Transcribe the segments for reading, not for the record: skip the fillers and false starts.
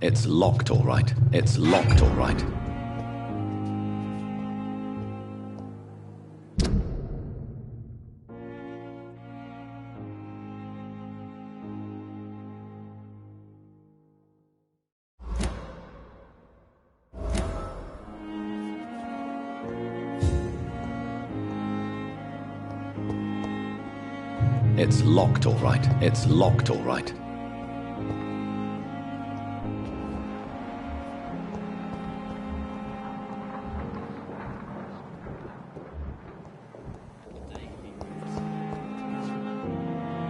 It's locked, all right. It's locked, all right. It's locked, all right. It's locked, all right.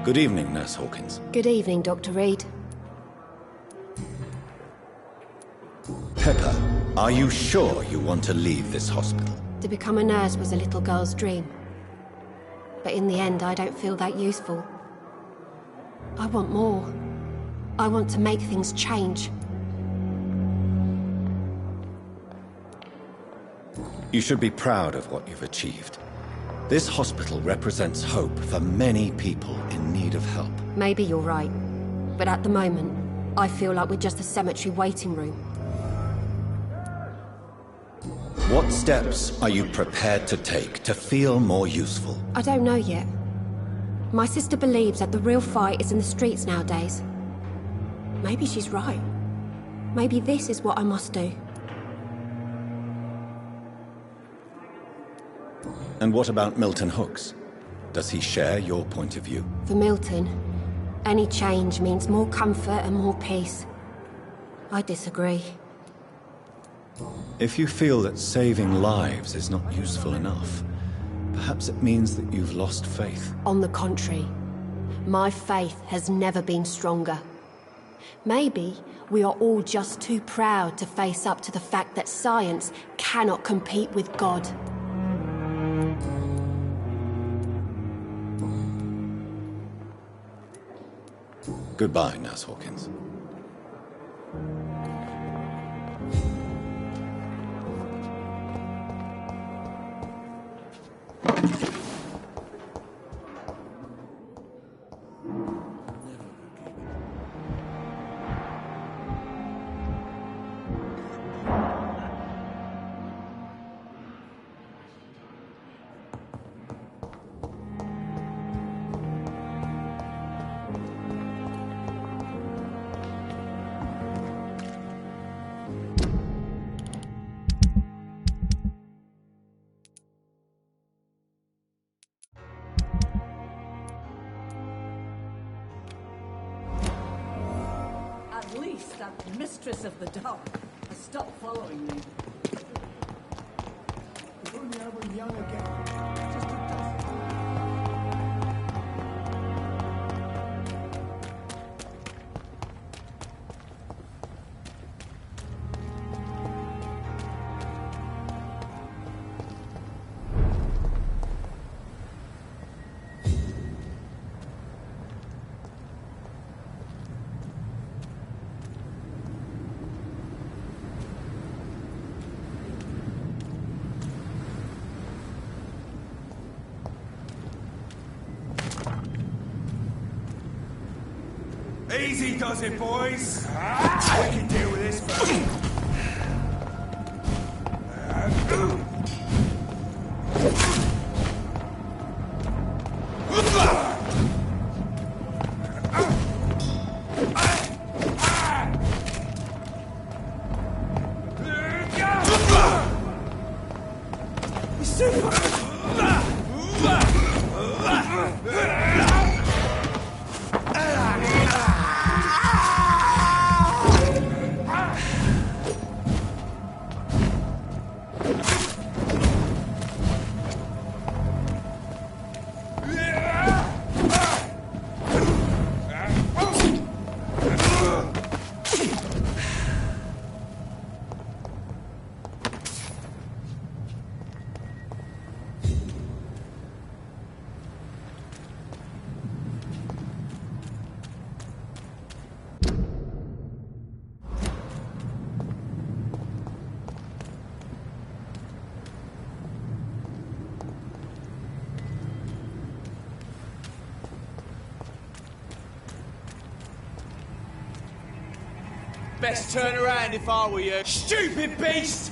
Good evening, Nurse Hawkins. Good evening, Dr. Reed. Pepper, are you sure you want to leave this hospital? To become a nurse was a little girl's dream. But in the end, I don't feel that useful. I want more. I want to make things change. You should be proud of what you've achieved. This hospital represents hope for many people in need of help. Maybe you're right. But at the moment, I feel like we're just a cemetery waiting room. What steps are you prepared to take to feel more useful? I don't know yet. My sister believes that the real fight is in the streets nowadays. Maybe she's right. Maybe this is what I must do. And what about Milton Hooks? Does he share your point of view? For Milton, any change means more comfort and more peace. I disagree. If you feel that saving lives is not useful enough, perhaps it means that you've lost faith. On the contrary, my faith has never been stronger. Maybe we are all just too proud to face up to the fact that science cannot compete with God. Goodbye, Nurse Hawkins. At least that mistress of the dark has stopped following me. If only I were young again. Just a dust. Easy does it, boys. I can deal with this first. best turn around if I were you. Stupid beast!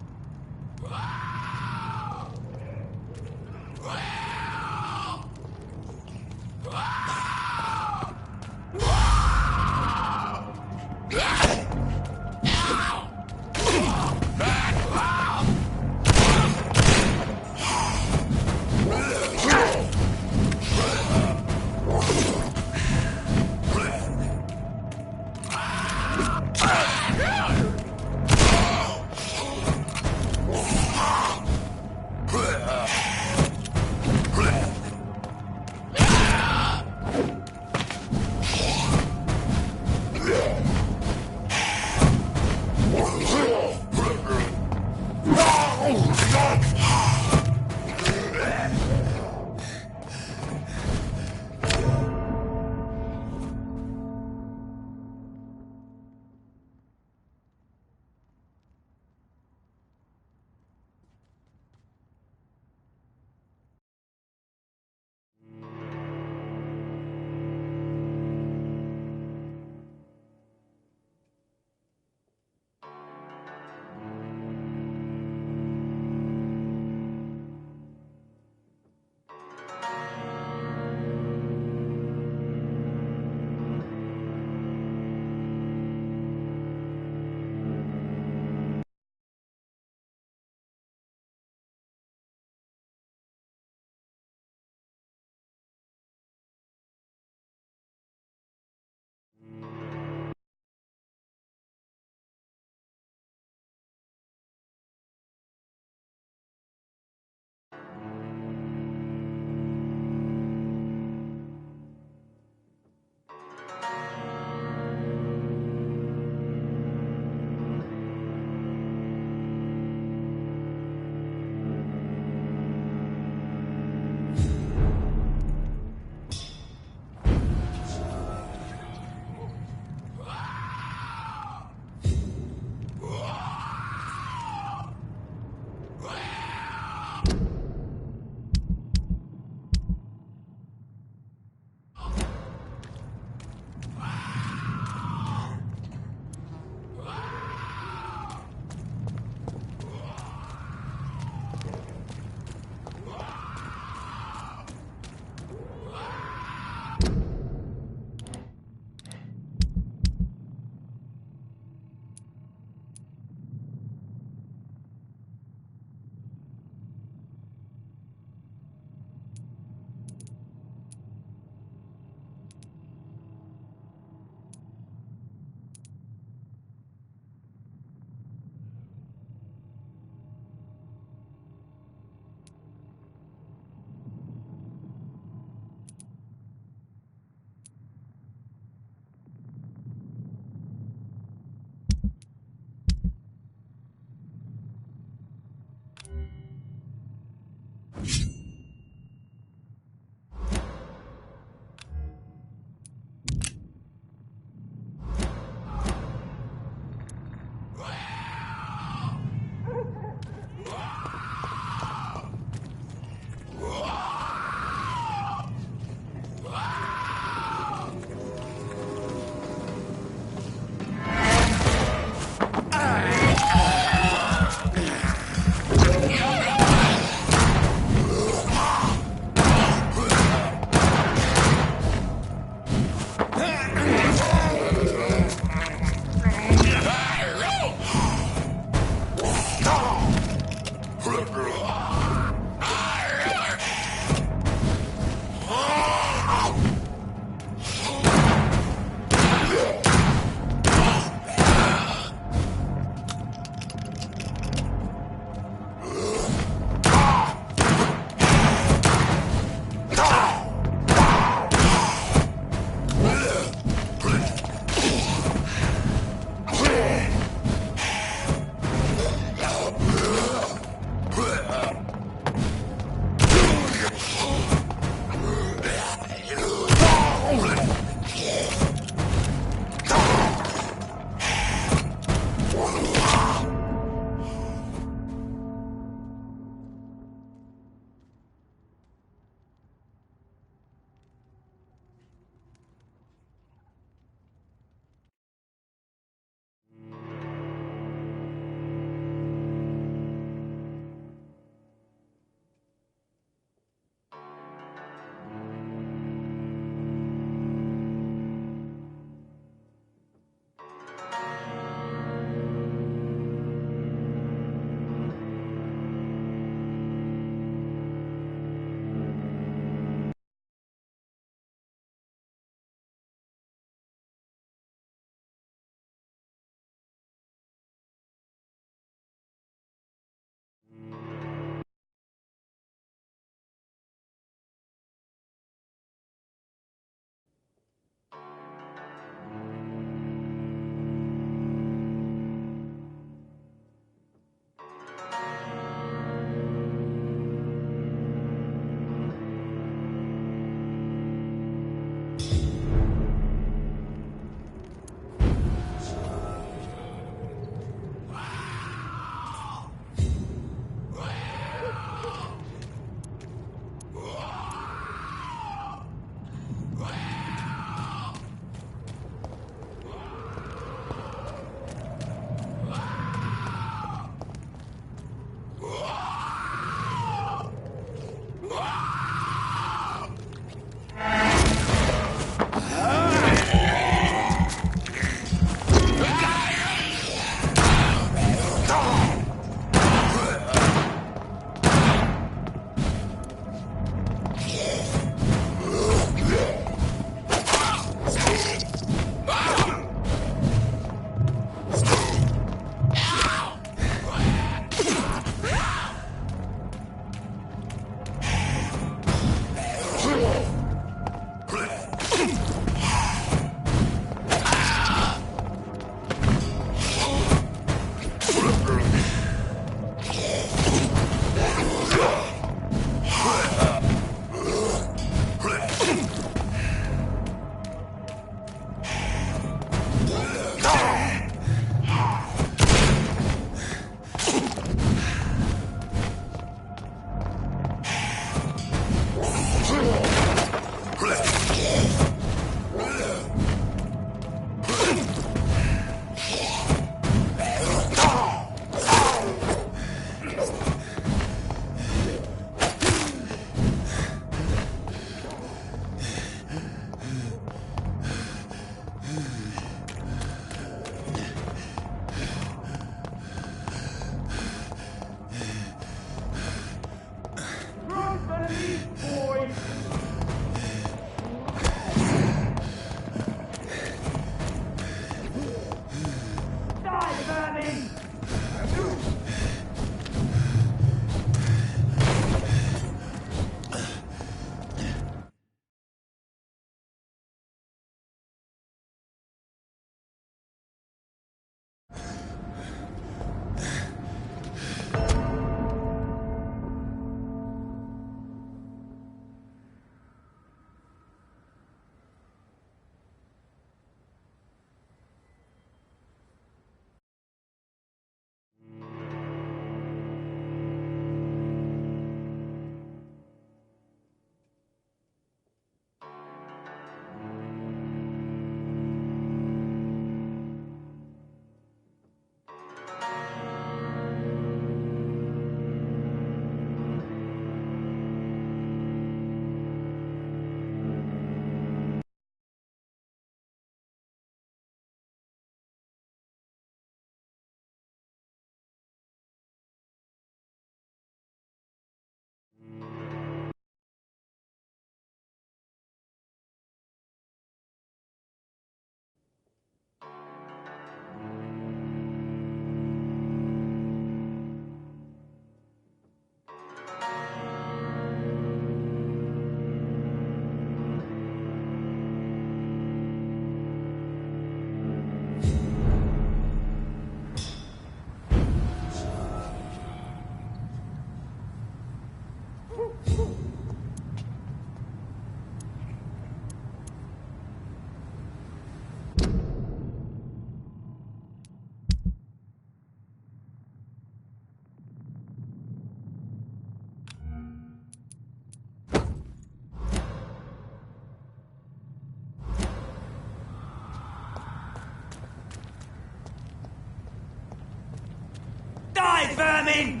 vermin!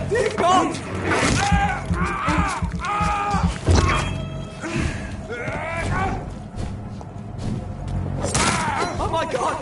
Dear God! Oh my God!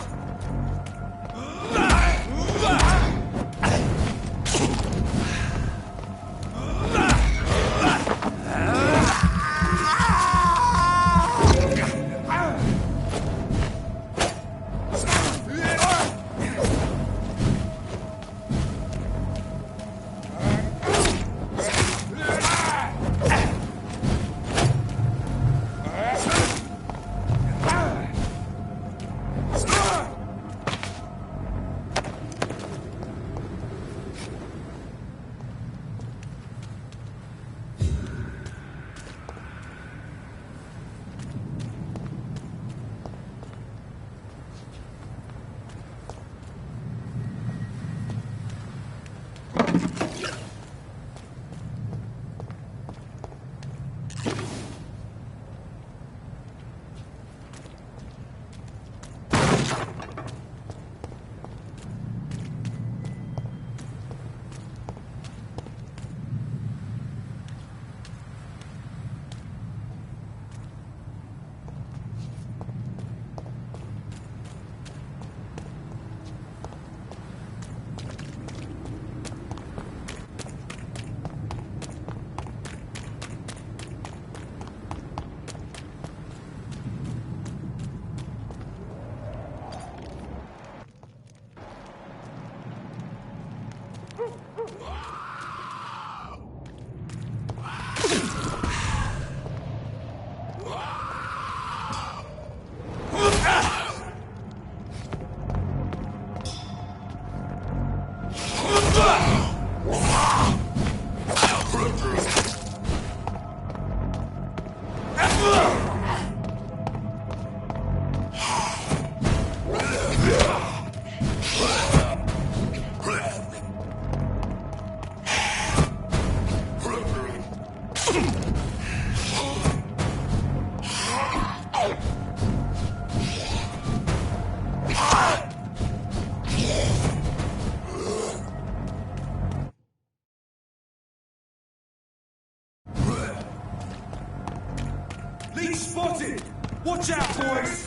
Leech spotted! Watch out, boys!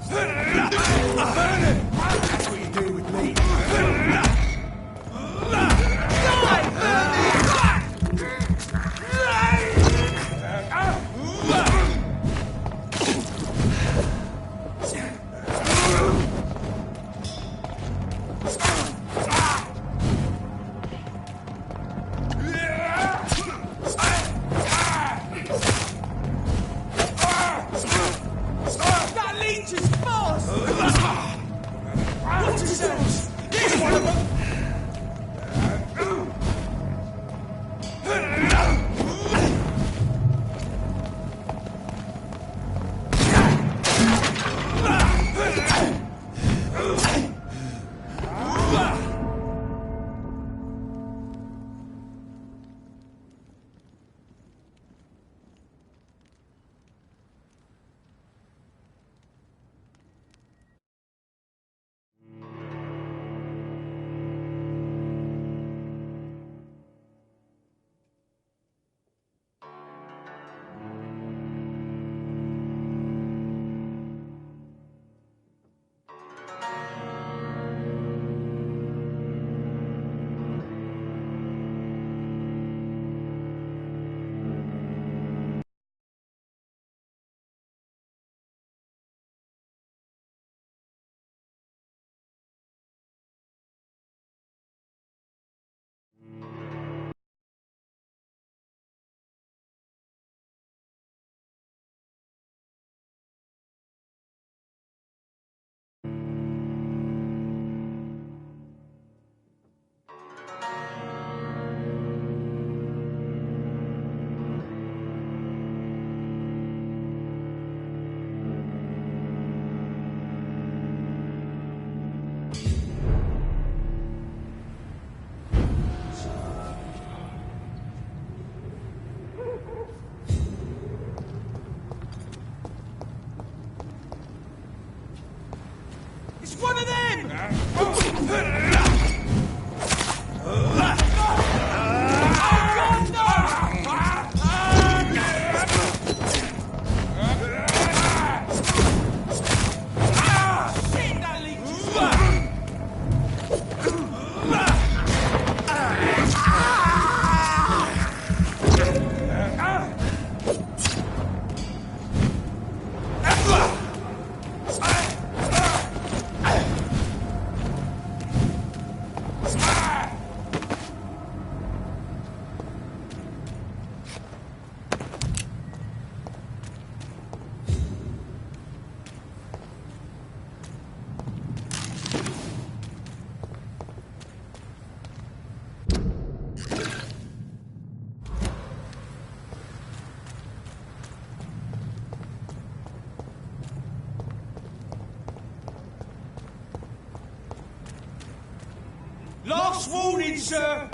Vernon! That's what you do with me. That leech is fast! Last warning, sir!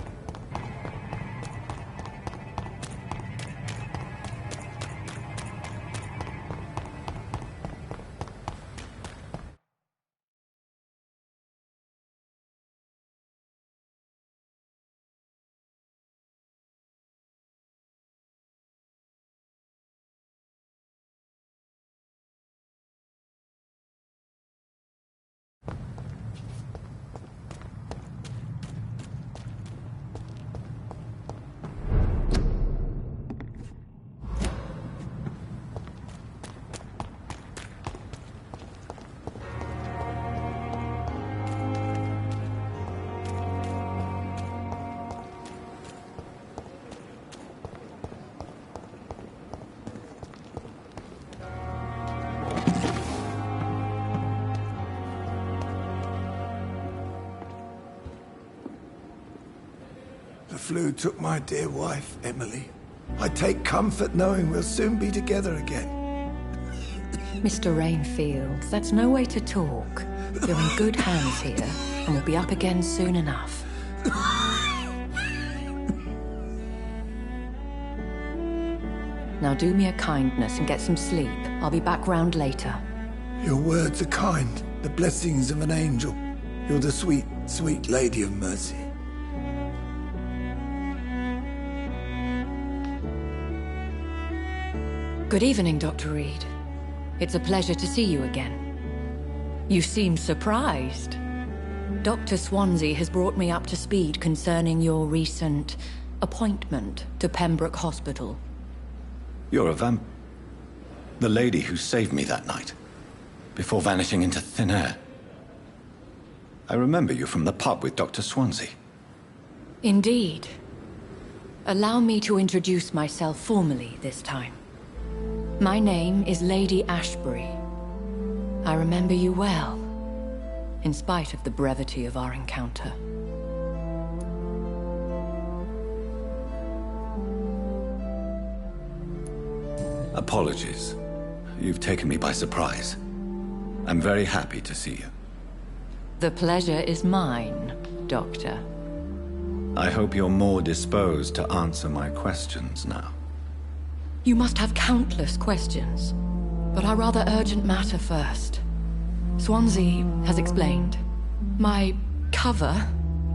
The flu took my dear wife, Emily. I take comfort knowing we'll soon be together again. Mr. Rainfield, that's no way to talk. You're in good hands here, and we'll be up again soon enough. Now do me a kindness and get some sleep. I'll be back round later. Your words are kind, the blessings of an angel. You're the sweet, sweet Lady of Mercy. Good evening, Dr. Reed. It's a pleasure to see you again. You seem surprised. Dr. Swansea has brought me up to speed concerning your recent appointment to Pembroke Hospital. You're a the lady who saved me that night, before vanishing into thin air. I remember you from the pub with Dr. Swansea. Indeed. Allow me to introduce myself formally this time. My name is Lady Ashbury. I remember you well, in spite of the brevity of our encounter. Apologies. You've taken me by surprise. I'm very happy to see you. The pleasure is mine, Doctor. I hope you're more disposed to answer my questions now. You must have countless questions, but our rather urgent matter first. Swansea has explained. My cover,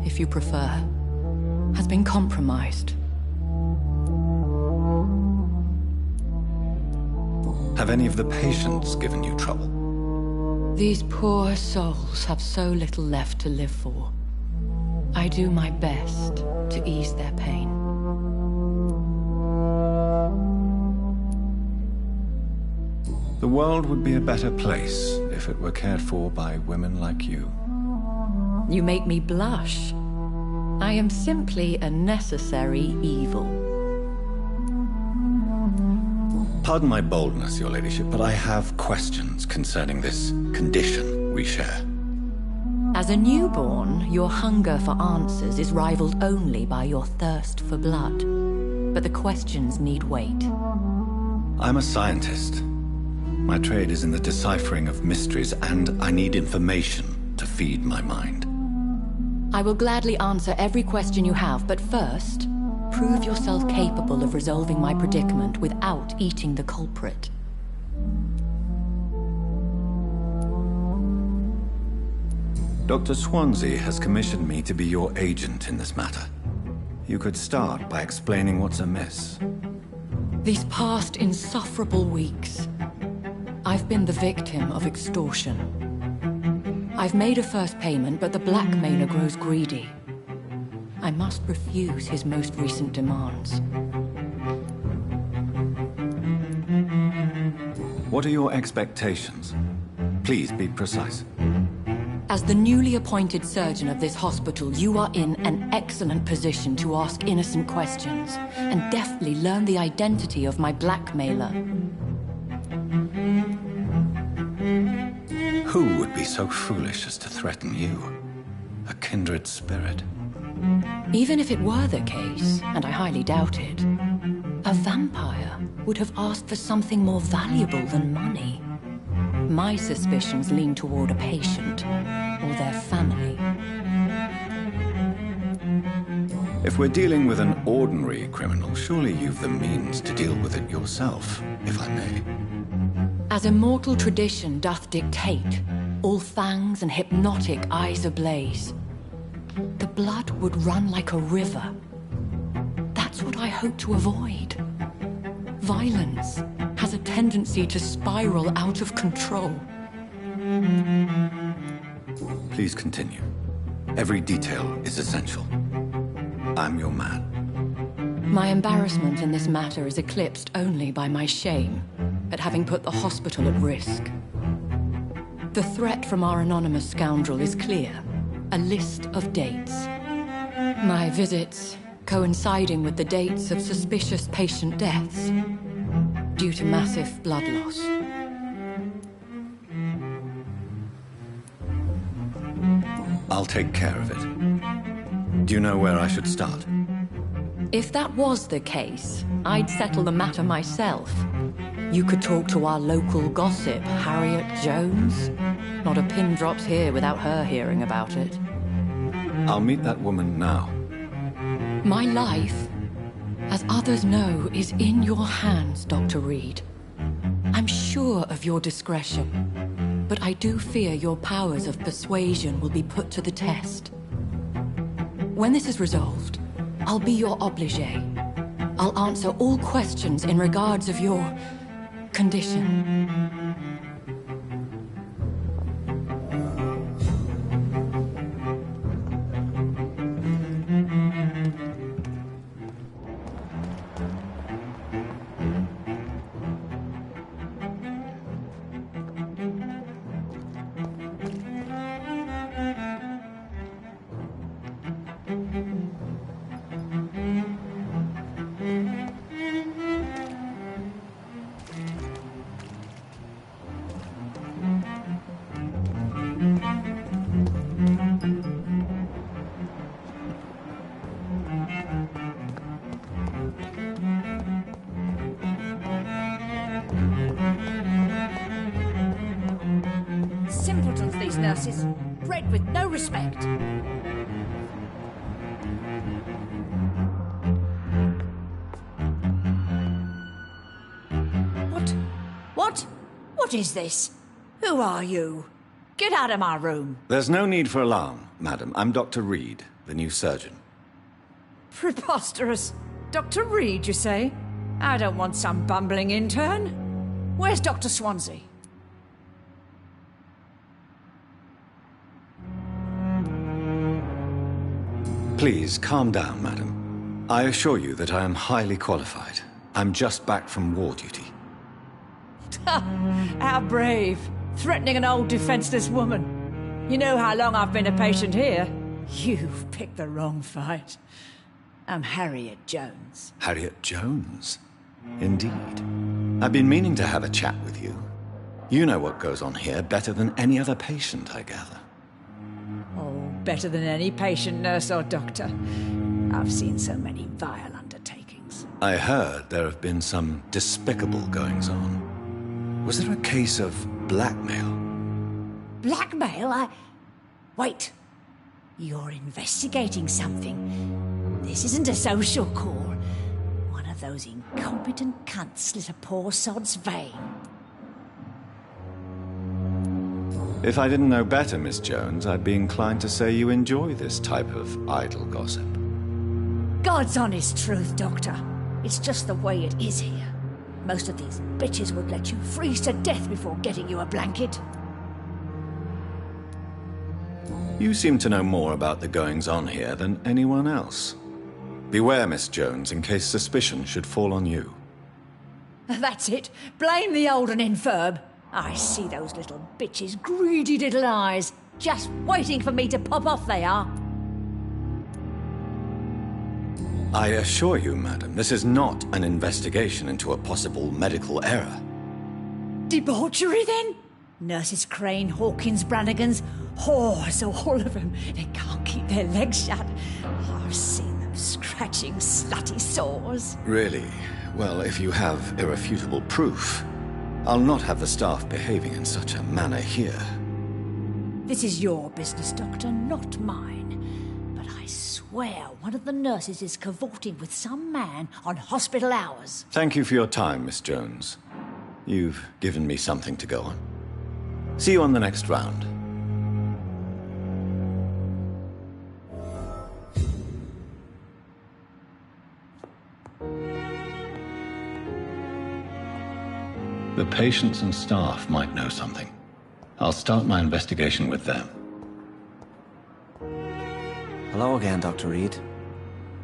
if you prefer, has been compromised. Have any of the patients given you trouble? These poor souls have so little left to live for. I do my best to ease their pain. The world would be a better place if it were cared for by women like you. You make me blush. I am simply a necessary evil. Pardon my boldness, Your Ladyship, but I have questions concerning this condition we share. As a newborn, your hunger for answers is rivaled only by your thirst for blood. But the questions need wait. I'm a scientist. My trade is in the deciphering of mysteries, and I need information to feed my mind. I will gladly answer every question you have, but first, prove yourself capable of resolving my predicament without eating the culprit. Dr. Swansea has commissioned me to be your agent in this matter. You could start by explaining what's amiss. These past insufferable weeks, I've been the victim of extortion. I've made a first payment, but the blackmailer grows greedy. I must refuse his most recent demands. What are your expectations? Please be precise. As the newly appointed surgeon of this hospital, you are in an excellent position to ask innocent questions and deftly learn the identity of my blackmailer. Who would be so foolish as to threaten you? A kindred spirit. Even if it were the case, and I highly doubt it, a vampire would have asked for something more valuable than money. My suspicions lean toward a patient or their family. If we're dealing with an ordinary criminal, surely you've the means to deal with it yourself, if I may. As immortal tradition doth dictate, all fangs and hypnotic eyes ablaze. The blood would run like a river. That's what I hope to avoid. Violence has a tendency to spiral out of control. Please continue. Every detail is essential. I'm your man. My embarrassment in this matter is eclipsed only by my shame at having put the hospital at risk. The threat from our anonymous scoundrel is clear. A list of dates. My visits coinciding with the dates of suspicious patient deaths due to massive blood loss. I'll take care of it. Do you know where I should start? If that was the case, I'd settle the matter myself. You could talk to our local gossip, Harriet Jones. Not a pin drops here without her hearing about it. I'll meet that woman now. My life, as others know, is in your hands, Dr. Reed. I'm sure of your discretion, but I do fear your powers of persuasion will be put to the test. When this is resolved, I'll be your obligé. I'll answer all questions in regards of your condition. Simpletons, these nurses. Bred with no respect. What is this? Who are you? Get out of my room. There's no need for alarm, madam. I'm Dr. Reed, the new surgeon. Preposterous. Dr. Reed, you say? I don't want some bumbling intern. Where's Dr. Swansea? Please, calm down, madam. I assure you that I am highly qualified. I'm just back from war duty. How brave. Threatening an old defenseless woman. You know how long I've been a patient here? You've picked the wrong fight. I'm Harriet Jones. Harriet Jones? Indeed. I've been meaning to have a chat with you. You know what goes on here better than any other patient, I gather. Oh, better than any patient, nurse or doctor. I've seen so many vile undertakings. I heard there have been some despicable goings-on. Was there a case of blackmail? Blackmail? Wait. You're investigating something. This isn't a social call. One of those incompetent cunts slit a poor sod's vein. If I didn't know better, Miss Jones, I'd be inclined to say you enjoy this type of idle gossip. God's honest truth, Doctor. It's just the way it is here. Most of these bitches would let you freeze to death before getting you a blanket. You seem to know more about the goings-on here than anyone else. Beware, Miss Jones, in case suspicion should fall on you. That's it. Blame the old and infirm. I see those little bitches' greedy little eyes. Just waiting for me to pop off they are. I assure you, madam, this is not an investigation into a possible medical error. Debauchery, then? Nurses Crane, Hawkins, Brannigans, whores, all of them. They can't keep their legs shut. I've seen them scratching slutty sores. Really? Well, if you have irrefutable proof, I'll not have the staff behaving in such a manner here. This is your business, Doctor, not mine. But I swear one of the nurses is cavorting with some man on hospital hours. Thank you for your time, Miss Jones. You've given me something to go on. See you on the next round. The patients and staff might know something. I'll start my investigation with them. Hello again, Dr. Reed.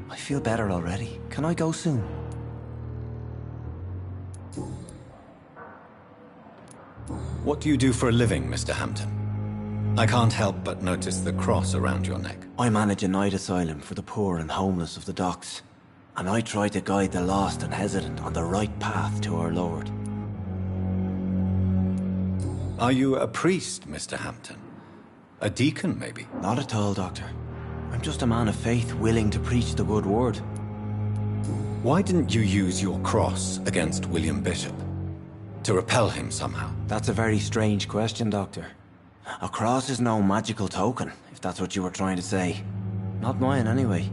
I feel better already. Can I go soon? What do you do for a living, Mr. Hampton? I can't help but notice the cross around your neck. I manage a night asylum for the poor and homeless of the docks. And I try to guide the lost and hesitant on the right path to our Lord. Are you a priest, Mr. Hampton? A deacon, maybe? Not at all, Doctor. I'm just a man of faith willing to preach the good word. Why didn't you use your cross against William Bishop? To repel him somehow? That's a very strange question, Doctor. A cross is no magical token, if that's what you were trying to say. Not mine, anyway.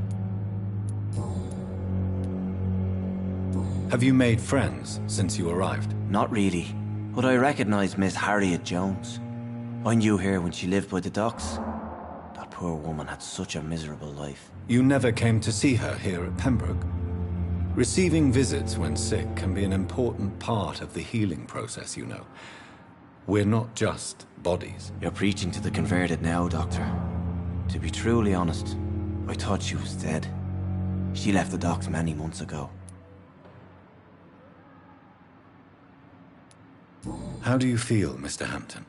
Have you made friends since you arrived? Not really, but I recognize Miss Harriet Jones. I knew her when she lived by the docks. That poor woman had such a miserable life. You never came to see her here at Pembroke? Receiving visits when sick can be an important part of the healing process, you know. We're not just bodies. You're preaching to the converted now, Doctor. To be truly honest, I thought she was dead. She left the docks many months ago. How do you feel, Mr. Hampton?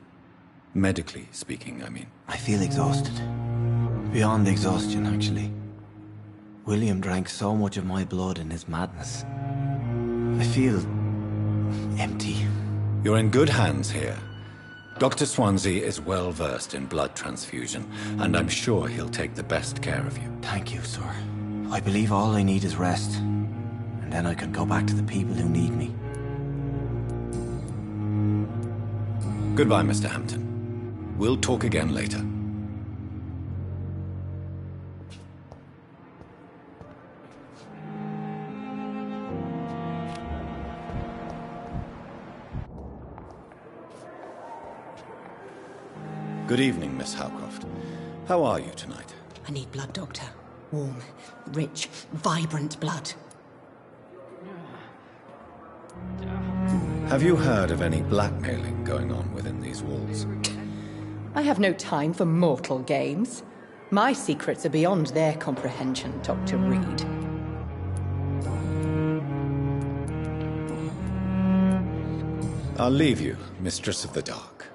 Medically speaking, I mean. I feel exhausted. Beyond exhaustion, actually. William drank so much of my blood in his madness. I feel empty. You're in good hands here. Dr. Swansea is well versed in blood transfusion, and I'm sure he'll take the best care of you. Thank you, sir. I believe all I need is rest, and then I can go back to the people who need me. Goodbye, Mr. Hampton. We'll talk again later. Good evening, Miss Howcroft. How are you tonight? I need blood, Doctor. Warm, rich, vibrant blood. Have you heard of any blackmailing going on within these walls? I have no time for mortal games. My secrets are beyond their comprehension, Dr. Reed. I'll leave you, Mistress of the Dark,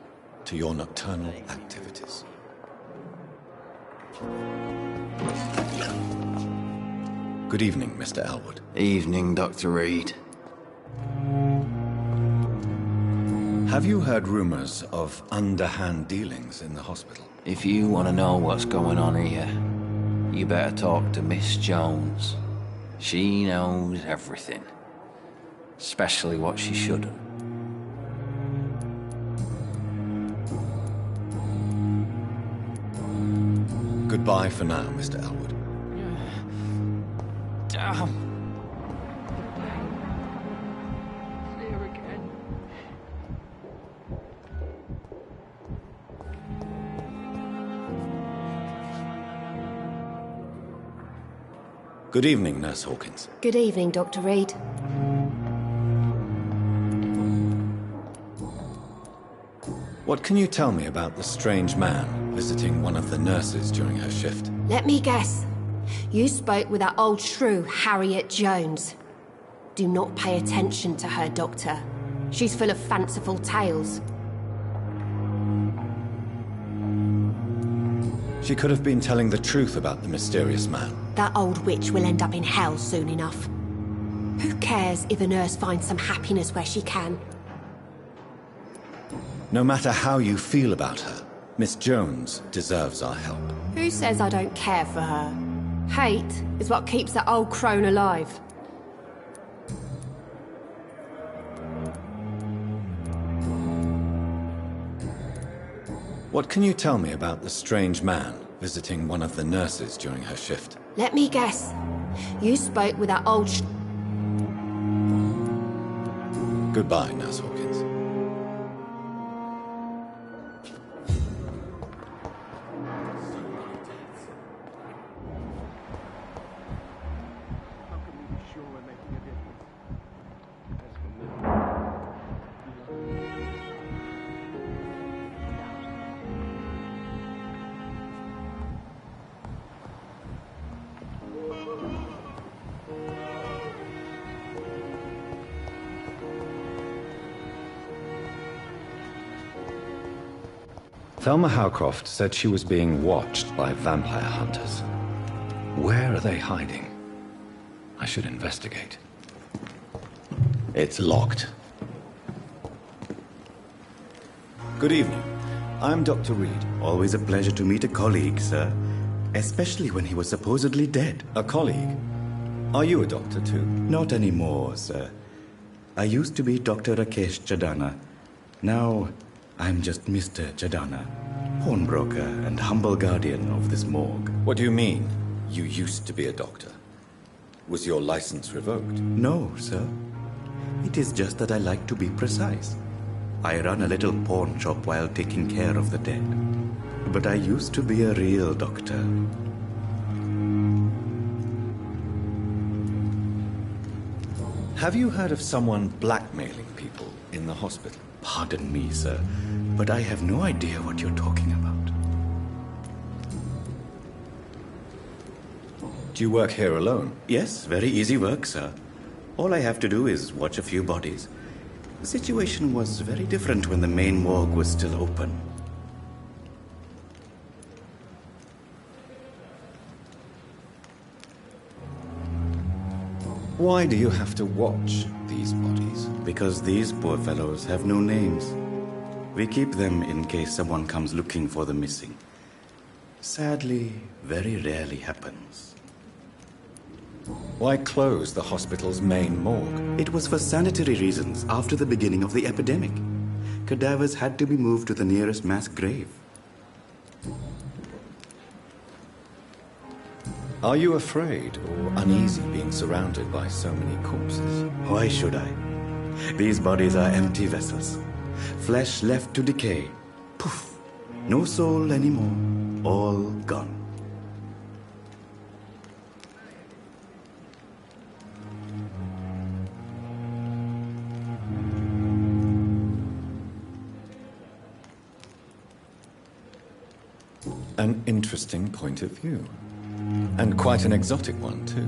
to your nocturnal activities. Good evening, Mr. Elwood. Evening, Dr. Reed. Have you heard rumors of underhand dealings in the hospital? If you want to know what's going on here, you better talk to Miss Jones. She knows everything. Especially what she shouldn't. Goodbye for now, Mr. Elwood. Damn. Good evening, Nurse Hawkins. Good evening, Dr. Reed. What can you tell me about the strange man visiting one of the nurses during her shift? Let me guess. You spoke with that old shrew, Harriet Jones. Do not pay attention to her, Doctor. She's full of fanciful tales. She could have been telling the truth about the mysterious man. That old witch will end up in hell soon enough. Who cares if a nurse finds some happiness where she can? No matter how you feel about her, Miss Jones deserves our help. Who says I don't care for her? Hate is what keeps that old crone alive. What can you tell me about the strange man visiting one of the nurses during her shift? Let me guess. You spoke with that old Goodbye, Nurse Hawkins. Thelma Howcroft said she was being watched by vampire hunters. Where are they hiding? I should investigate. It's locked. Good evening. I'm Dr. Reed. Always a pleasure to meet a colleague, sir. Especially when he was supposedly dead. A colleague? Are you a doctor too? Not anymore, sir. I used to be Dr. Rakesh Chadana. Now, I'm just Mr. Chadana, pawnbroker and humble guardian of this morgue. What do you mean, you used to be a doctor? Was your license revoked? No, sir. It is just that I like to be precise. I run a little pawn shop while taking care of the dead. But I used to be a real doctor. Have you heard of someone blackmailing people in the hospital? Pardon me, sir, but I have no idea what you're talking about. Do you work here alone? Yes, very easy work, sir. All I have to do is watch a few bodies. The situation was very different when the main morgue was still open. Why do you have to watch these bodies? Because these poor fellows have no names. We keep them in case someone comes looking for the missing. Sadly, very rarely happens. Why close the hospital's main morgue? It was for sanitary reasons after the beginning of the epidemic. Cadavers had to be moved to the nearest mass grave. Are you afraid or uneasy being surrounded by so many corpses? Why should I? These bodies are empty vessels. Flesh left to decay. Poof! No soul anymore. All gone. An interesting point of view. And quite an exotic one, too.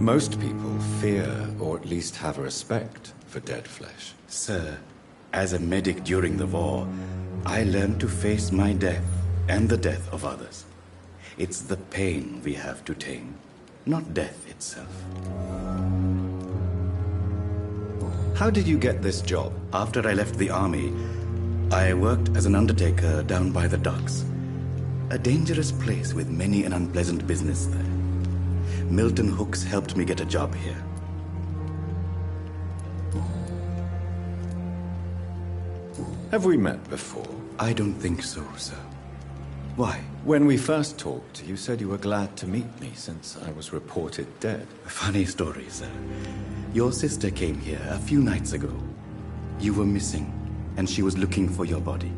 Most people fear, or at least have a respect, for dead flesh. Sir, as a medic during the war, I learned to face my death and the death of others. It's the pain we have to tame, not death itself. How did you get this job? After I left the army, I worked as an undertaker down by the docks. A dangerous place with many an unpleasant business there. Milton Hooks helped me get a job here. Have we met before? I don't think so, sir. Why? When we first talked, you said you were glad to meet me since I was reported dead. Funny story, sir. Your sister came here a few nights ago. You were missing, and she was looking for your body.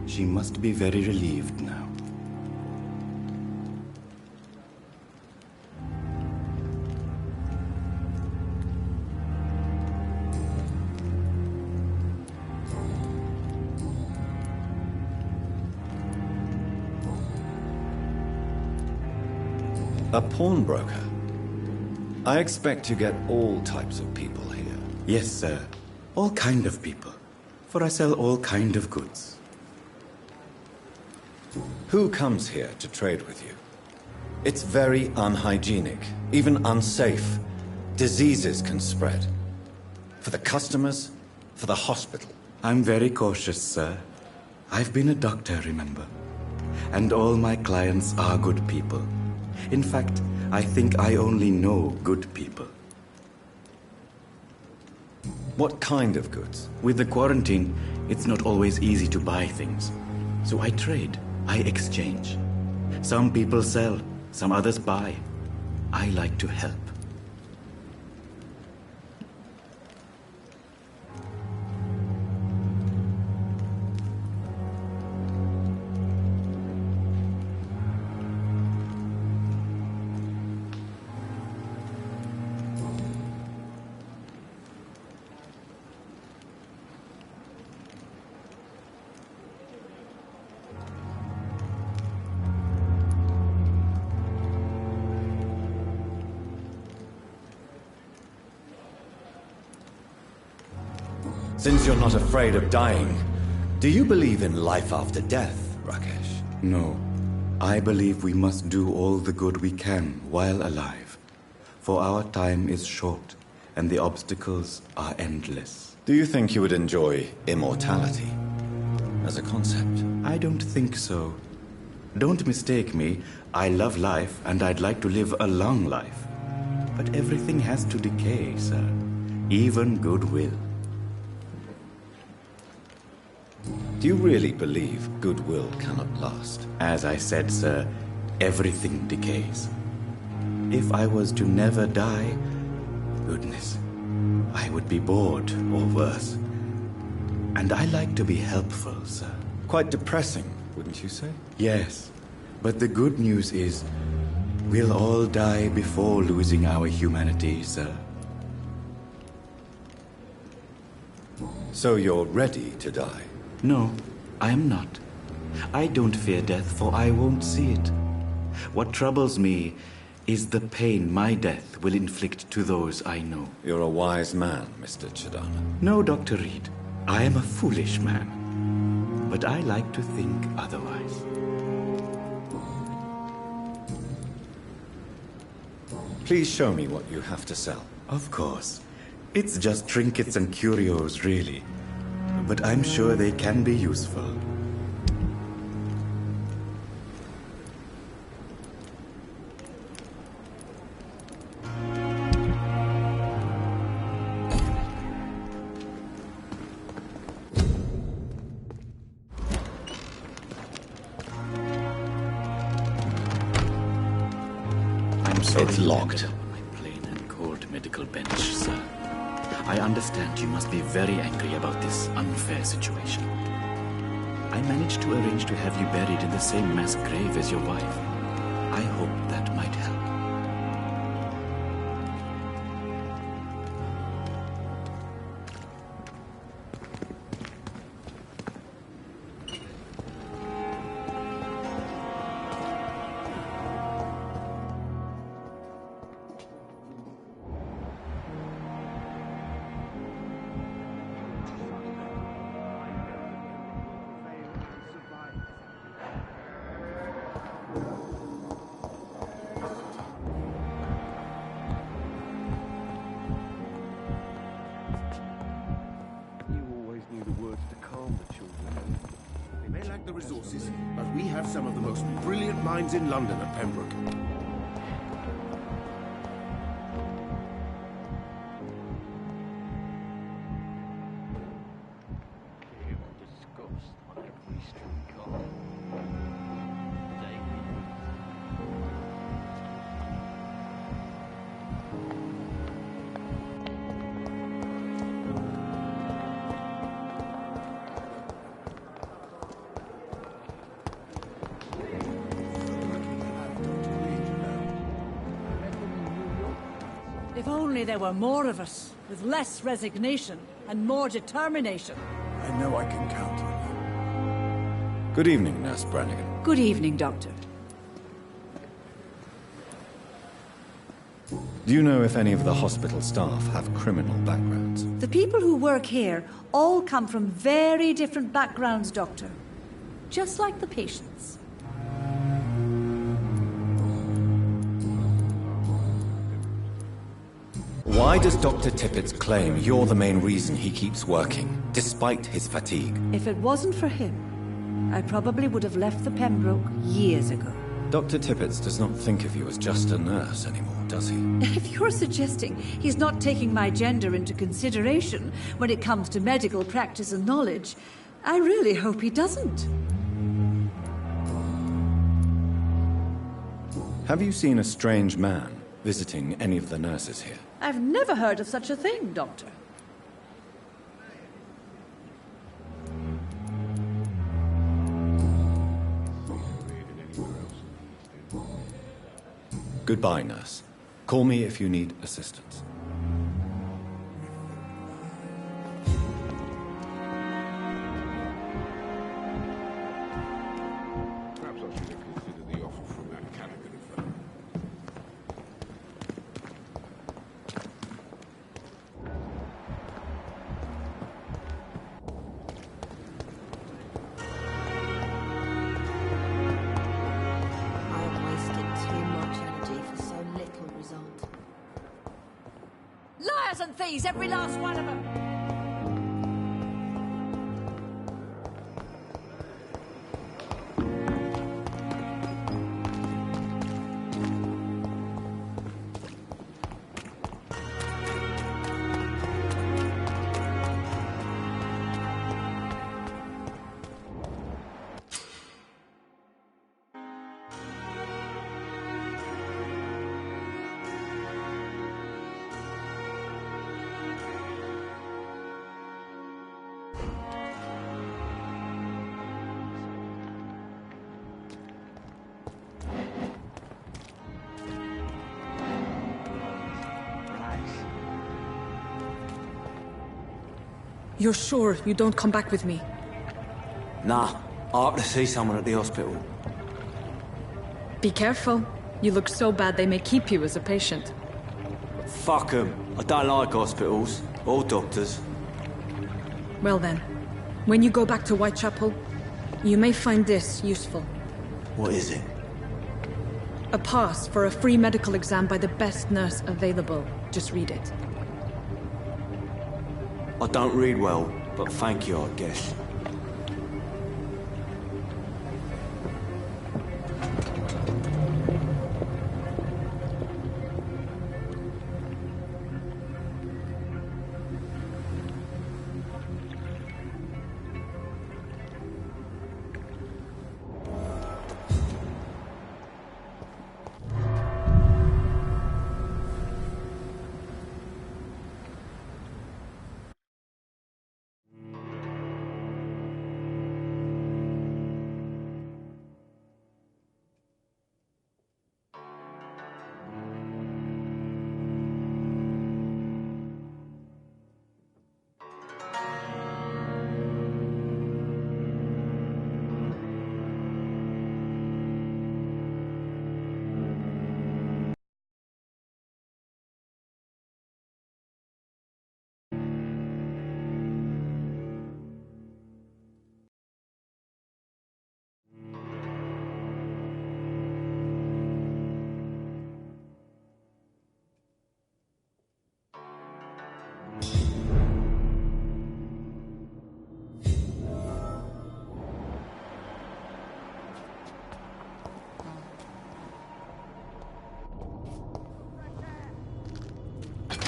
She must be very relieved now. A pawnbroker? I expect to get all types of people here. Yes, sir. All kind of people. For I sell all kind of goods. Who comes here to trade with you? It's very unhygienic, even unsafe. Diseases can spread. For the customers, for the hospital. I'm very cautious, sir. I've been a doctor, remember? And all my clients are good people. In fact, I think I only know good people. What kind of goods? With the quarantine, it's not always easy to buy things. So I trade, I exchange. Some people sell, some others buy. I like to help. Since you're not afraid of dying, do you believe in life after death, Rakesh? No. I believe we must do all the good we can while alive. For our time is short, and the obstacles are endless. Do you think you would enjoy immortality as a concept? I don't think so. Don't mistake me. I love life, and I'd like to live a long life. But everything has to decay, sir. Even goodwill. Do you really believe goodwill cannot last? As I said, sir, everything decays. If I was to never die, goodness, I would be bored or worse. And I like to be helpful, sir. Quite depressing, wouldn't you say? Yes, but the good news is, we'll all die before losing our humanity, sir. So you're ready to die? No, I am not. I don't fear death, for I won't see it. What troubles me is the pain my death will inflict to those I know. You're a wise man, Mr. Chidana. No, Dr. Reed. I am a foolish man. But I like to think otherwise. Please show me what you have to sell. Of course. It's just trinkets and curios, really. But I'm sure they can be useful. I'm sorry. It's locked. My plain and cold medical bench, sir. I understand you must be very angry about this unfair situation. I managed to arrange to have you buried in the same mass grave as your wife. I hope that might help. The resources, but we have some of the most brilliant minds in London at Pembroke. If only there were more of us, with less resignation and more determination. I know I can count on you. Good evening, Nurse Brannigan. Good evening, Doctor. Do you know if any of the hospital staff have criminal backgrounds? The people who work here all come from very different backgrounds, Doctor. Just like the patients. Why does Dr. Tippett claim you're the main reason he keeps working, despite his fatigue? If it wasn't for him, I probably would have left the Pembroke years ago. Dr. Tippett does not think of you as just a nurse anymore, does he? If you're suggesting he's not taking my gender into consideration when it comes to medical practice and knowledge, I really hope he doesn't. Have you seen a strange man visiting any of the nurses here? I've never heard of such a thing, Doctor. Goodbye, nurse. Call me if you need assistance. Perhaps I should have considered the offer from that Callaghan fellow. I have wasted too much energy for so little result. Liars and thieves, every last one of them! You're sure you don't come back with me? Nah, I have to see someone at the hospital. Be careful. You look so bad they may keep you as a patient. Fuck 'em. I don't like hospitals. Or doctors. Well then, when you go back to Whitechapel, you may find this useful. What is it? A pass for a free medical exam by the best nurse available. Just read it. I don't read well, but thank you, I guess.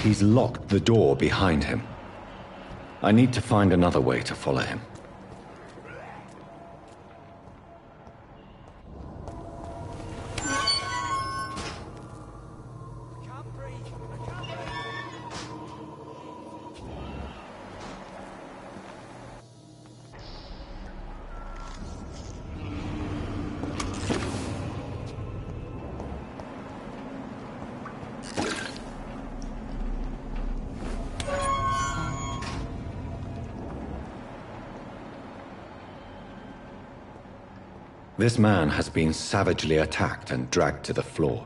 He's locked the door behind him. I need to find another way to follow him. This man has been savagely attacked and dragged to the floor.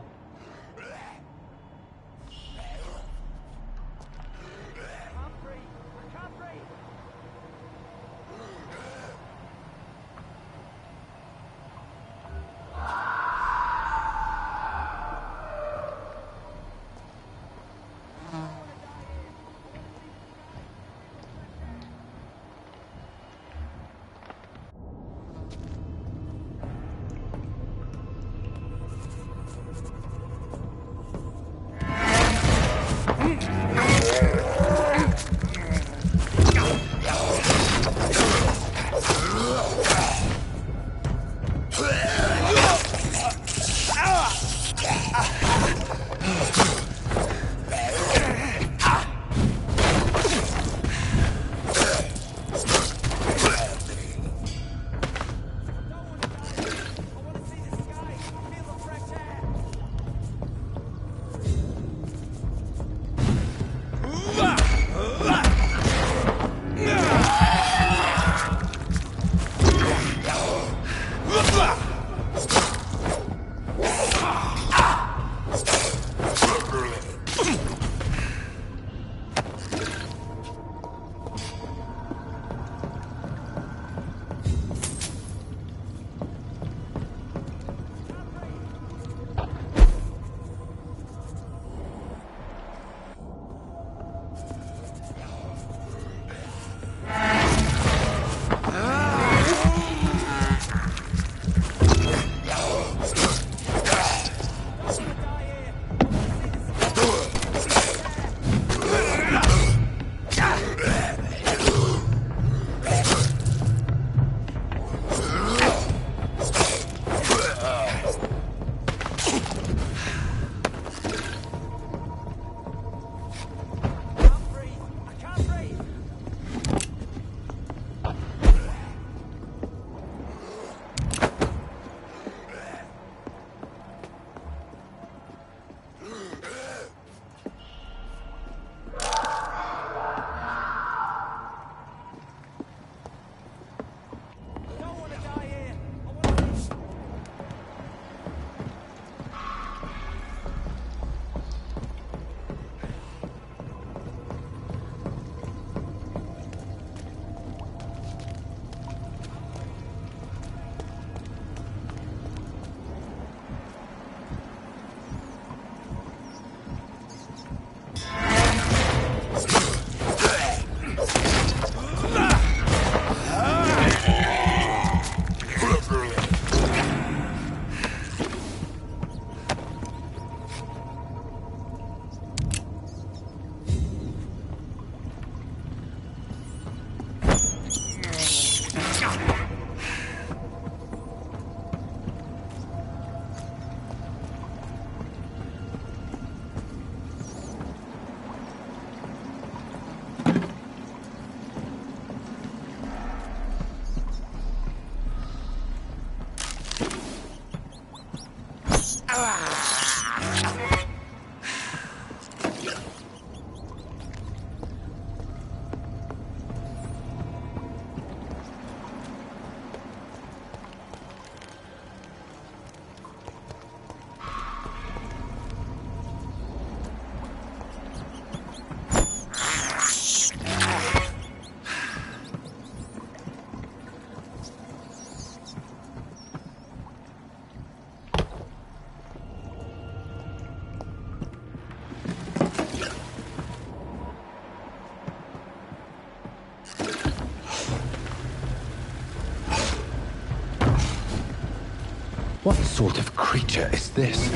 sort of creature is this?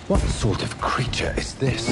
What sort of creature is this?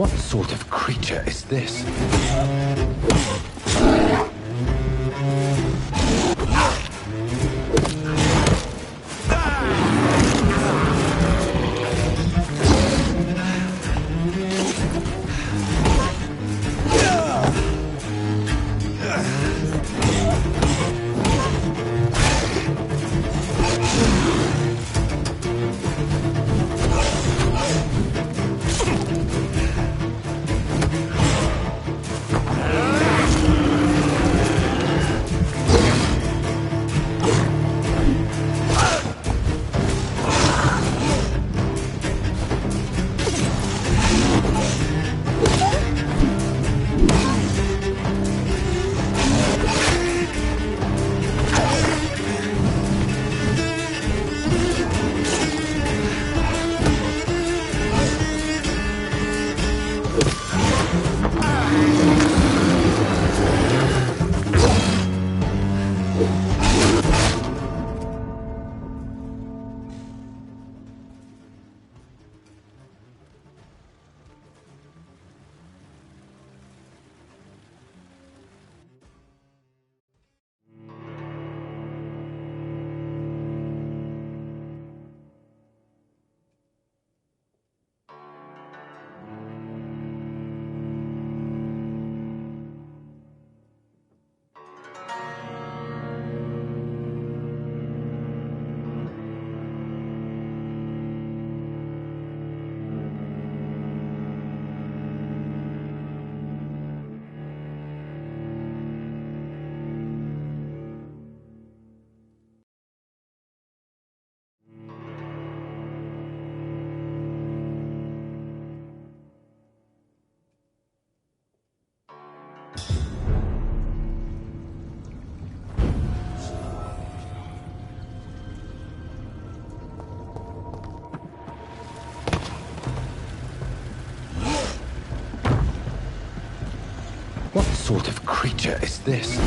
What sort of creature is this? sort of creature is this?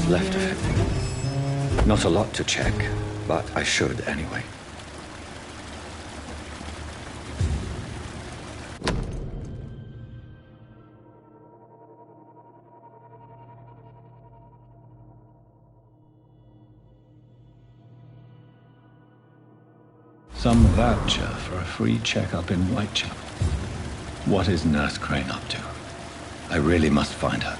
Left of him. Not a lot to check, but I should anyway. Some voucher for a free checkup in Whitechapel. What is Nurse Crane up to? I really must find her.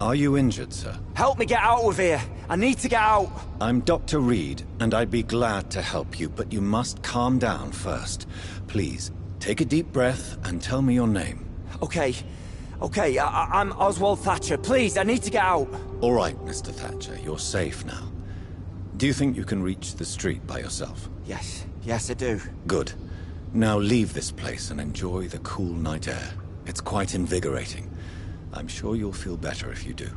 Are you injured, sir? Help me get out of here. I need to get out. I'm Dr. Reed, and I'd be glad to help you, but you must calm down first. Please, take a deep breath and tell me your name. Okay. I'm Oswald Thatcher. Please, I need to get out. All right, Mr. Thatcher, you're safe now. Do you think you can reach the street by yourself? Yes, I do. Good. Now leave this place and enjoy the cool night air. It's quite invigorating. I'm sure you'll feel better if you do.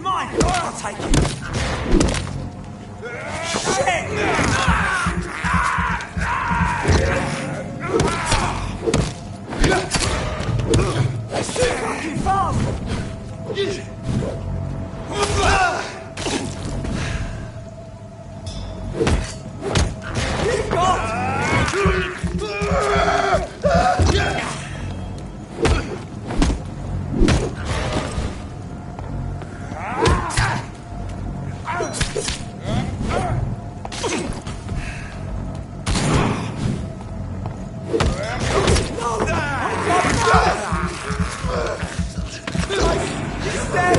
Mine! I'll take it! Shit! It's too fucking fast! You've got... Stay!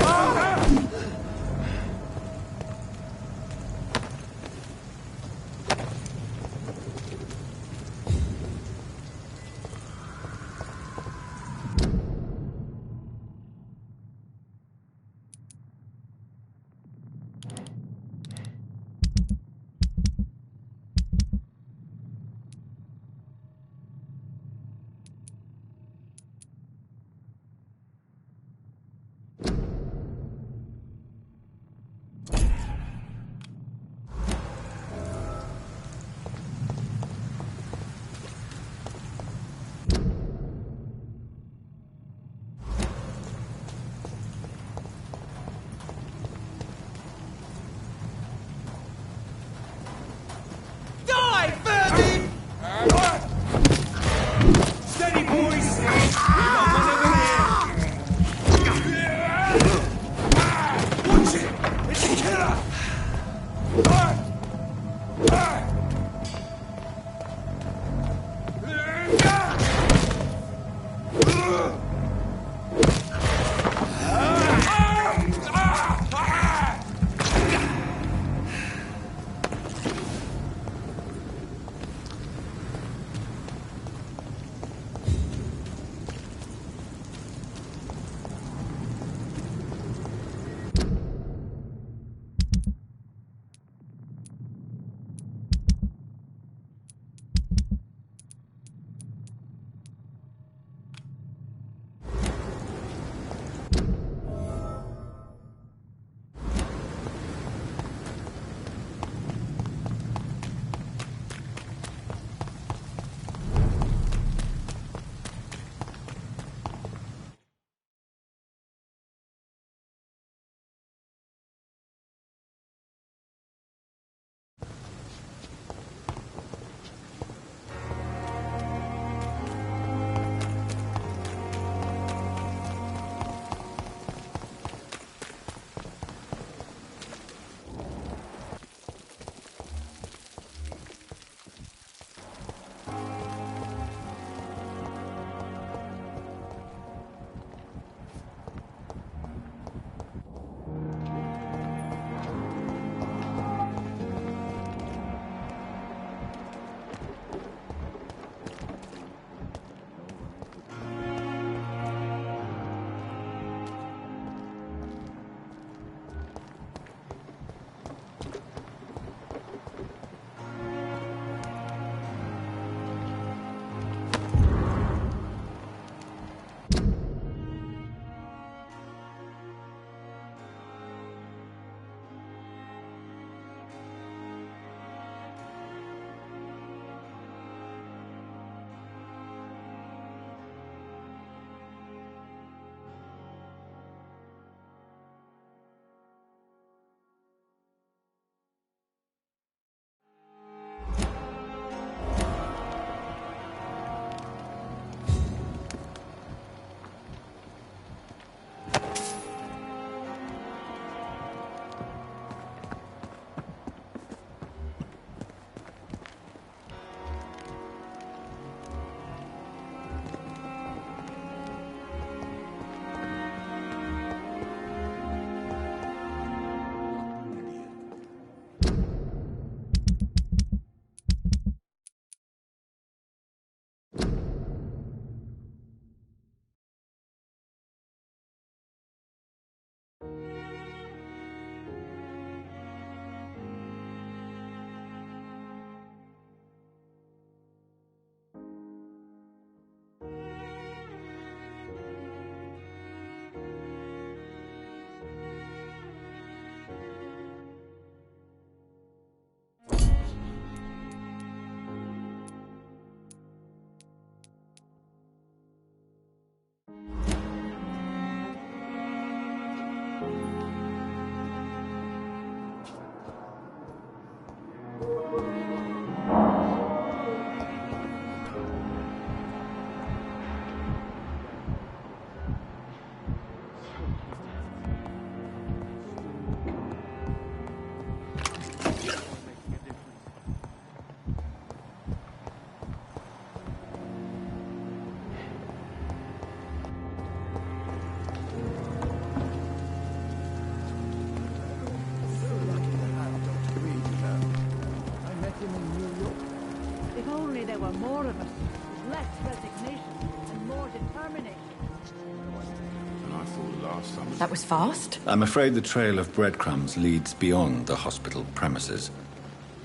That was fast. I'm afraid the trail of breadcrumbs leads beyond the hospital premises.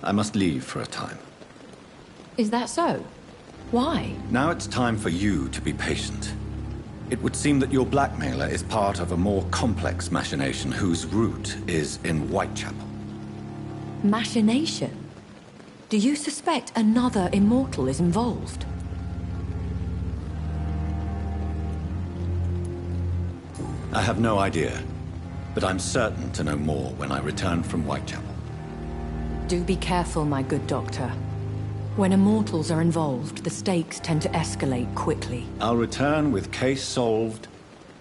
I must leave for a time. Is that so? Why? Now it's time for you to be patient. It would seem that your blackmailer is part of a more complex machination whose root is in Whitechapel. Machination? Do you suspect another immortal is involved? I have no idea, but I'm certain to know more when I return from Whitechapel. Do be careful, my good doctor. When immortals are involved, the stakes tend to escalate quickly. I'll return with case solved,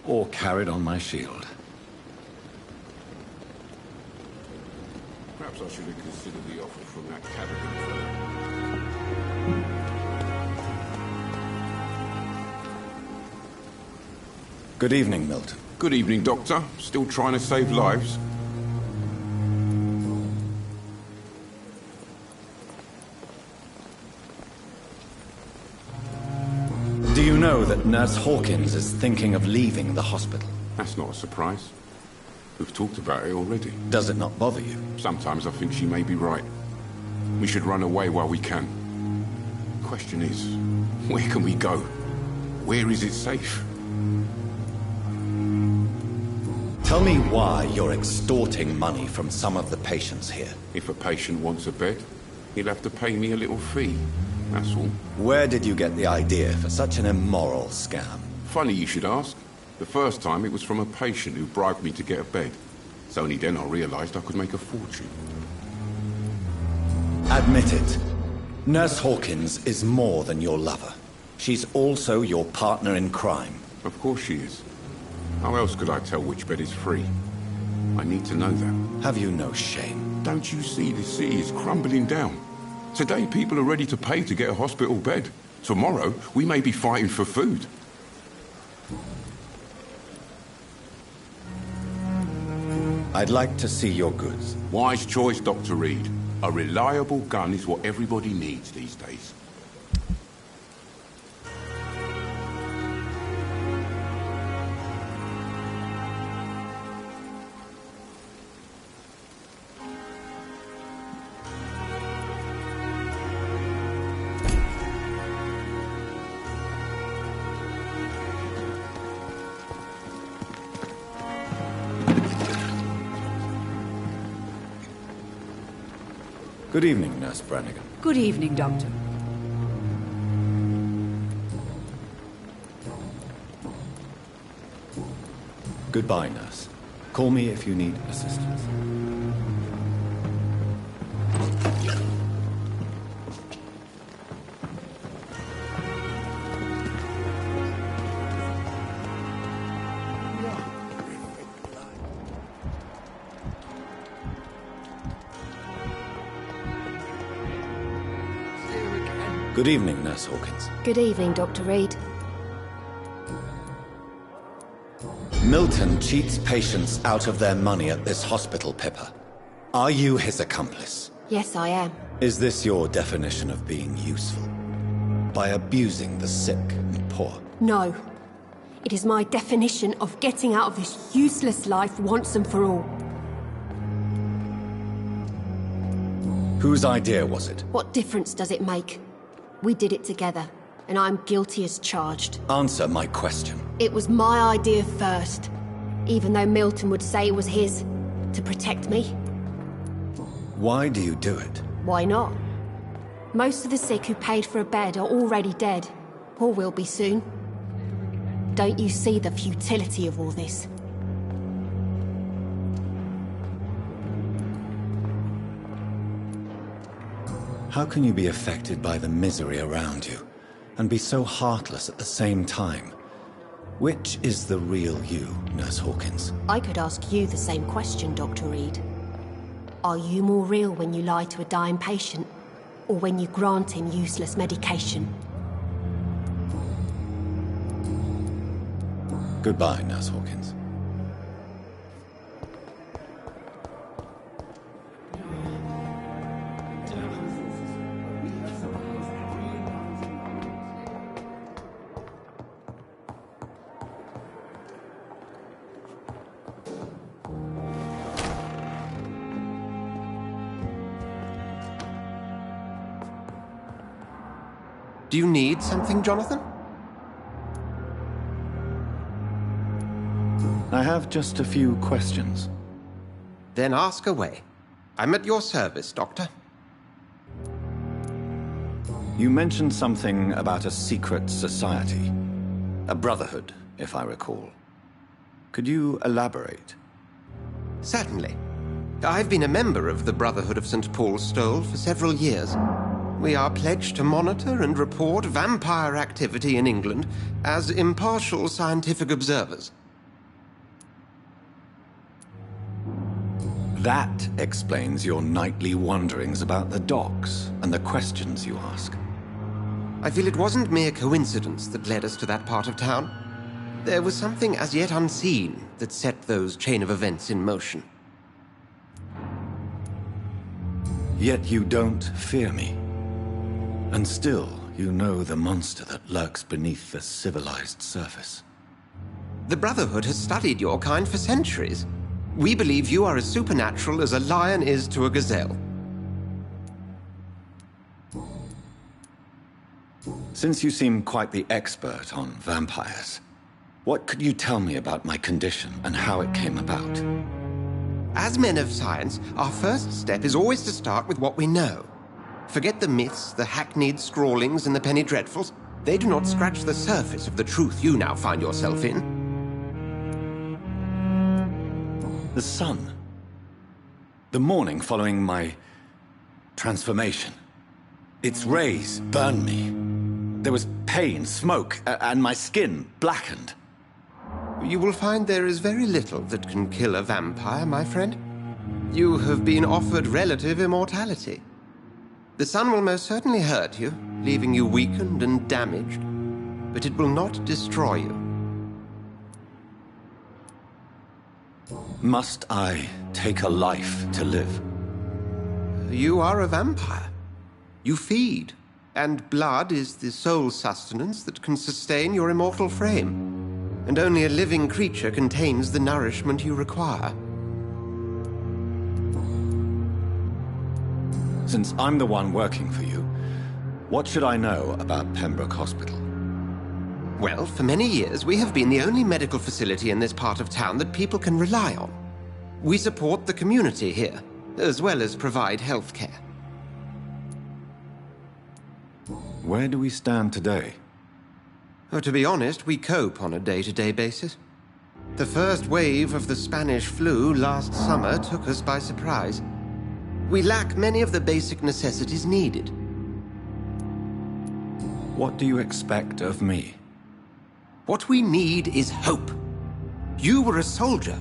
or carried on my shield. Perhaps I should have considered the offer from that cabin. Good evening, Milton. Good evening, Doctor. Still trying to save lives? Do you know that Nurse Hawkins is thinking of leaving the hospital? That's not a surprise. We've talked about it already. Does it not bother you? Sometimes I think she may be right. We should run away while we can. The question is, where can we go? Where is it safe? Tell me why you're extorting money from some of the patients here. If a patient wants a bed, he'll have to pay me a little fee. That's all. Where did you get the idea for such an immoral scam? Funny you should ask. The first time it was from a patient who bribed me to get a bed. It's only then I realized I could make a fortune. Admit it. Nurse Hawkins is more than your lover. She's also your partner in crime. Of course she is. How else could I tell which bed is free? I need to know that. Have you no shame? Don't you see the city is crumbling down? Today people are ready to pay to get a hospital bed. Tomorrow we may be fighting for food. I'd like to see your goods. Wise choice, Dr. Reed. A reliable gun is what everybody needs these days. Good evening, Nurse Brannigan. Good evening, Doctor. Goodbye, Nurse. Call me if you need assistance. Good evening, Nurse Hawkins. Good evening, Dr. Reed. Milton cheats patients out of their money at this hospital, Pippa. Are you his accomplice? Yes, I am. Is this your definition of being useful? By abusing the sick and poor? No. It is my definition of getting out of this useless life once and for all. Whose idea was it? What difference does it make? We did it together, and I'm guilty as charged. Answer my question. It was my idea first, even though Milton would say it was his, to protect me. Why do you do it? Why not? Most of the sick who paid for a bed are already dead, or will be soon. Don't you see the futility of all this? How can you be affected by the misery around you, and be so heartless at the same time? Which is the real you, Nurse Hawkins? I could ask you the same question, Dr. Reed. Are you more real when you lie to a dying patient, or when you grant him useless medication? Goodbye, Nurse Hawkins. Do you need something, Jonathan? I have just a few questions. Then ask away. I'm at your service, Doctor. You mentioned something about a secret society. A brotherhood, if I recall. Could you elaborate? Certainly. I've been a member of the Brotherhood of St. Paul's Stole for several years. We are pledged to monitor and report vampire activity in England as impartial scientific observers. That explains your nightly wanderings about the docks and the questions you ask. I feel it wasn't mere coincidence that led us to that part of town. There was something as yet unseen that set those chain of events in motion. Yet you don't fear me. And still, you know the monster that lurks beneath the civilized surface. The Brotherhood has studied your kind for centuries. We believe you are as supernatural as a lion is to a gazelle. Since you seem quite the expert on vampires, what could you tell me about my condition and how it came about? As men of science, our first step is always to start with what we know. Forget the myths, the hackneyed scrawlings, and the penny dreadfuls. They do not scratch the surface of the truth you now find yourself in. The sun. The morning following my transformation. Its rays burned me. There was pain, smoke, and my skin blackened. You will find there is very little that can kill a vampire, my friend. You have been offered relative immortality. The sun will most certainly hurt you, leaving you weakened and damaged, but it will not destroy you. Must I take a life to live? You are a vampire. You feed, and blood is the sole sustenance that can sustain your immortal frame. And only a living creature contains the nourishment you require. Since I'm the one working for you, what should I know about Pembroke Hospital? Well, for many years, we have been the only medical facility in this part of town that people can rely on. We support the community here, as well as provide health care. Where do we stand today? Oh, to be honest, we cope on a day-to-day basis. The first wave of the Spanish flu last summer took us by surprise. We lack many of the basic necessities needed. What do you expect of me? What we need is hope. You were a soldier.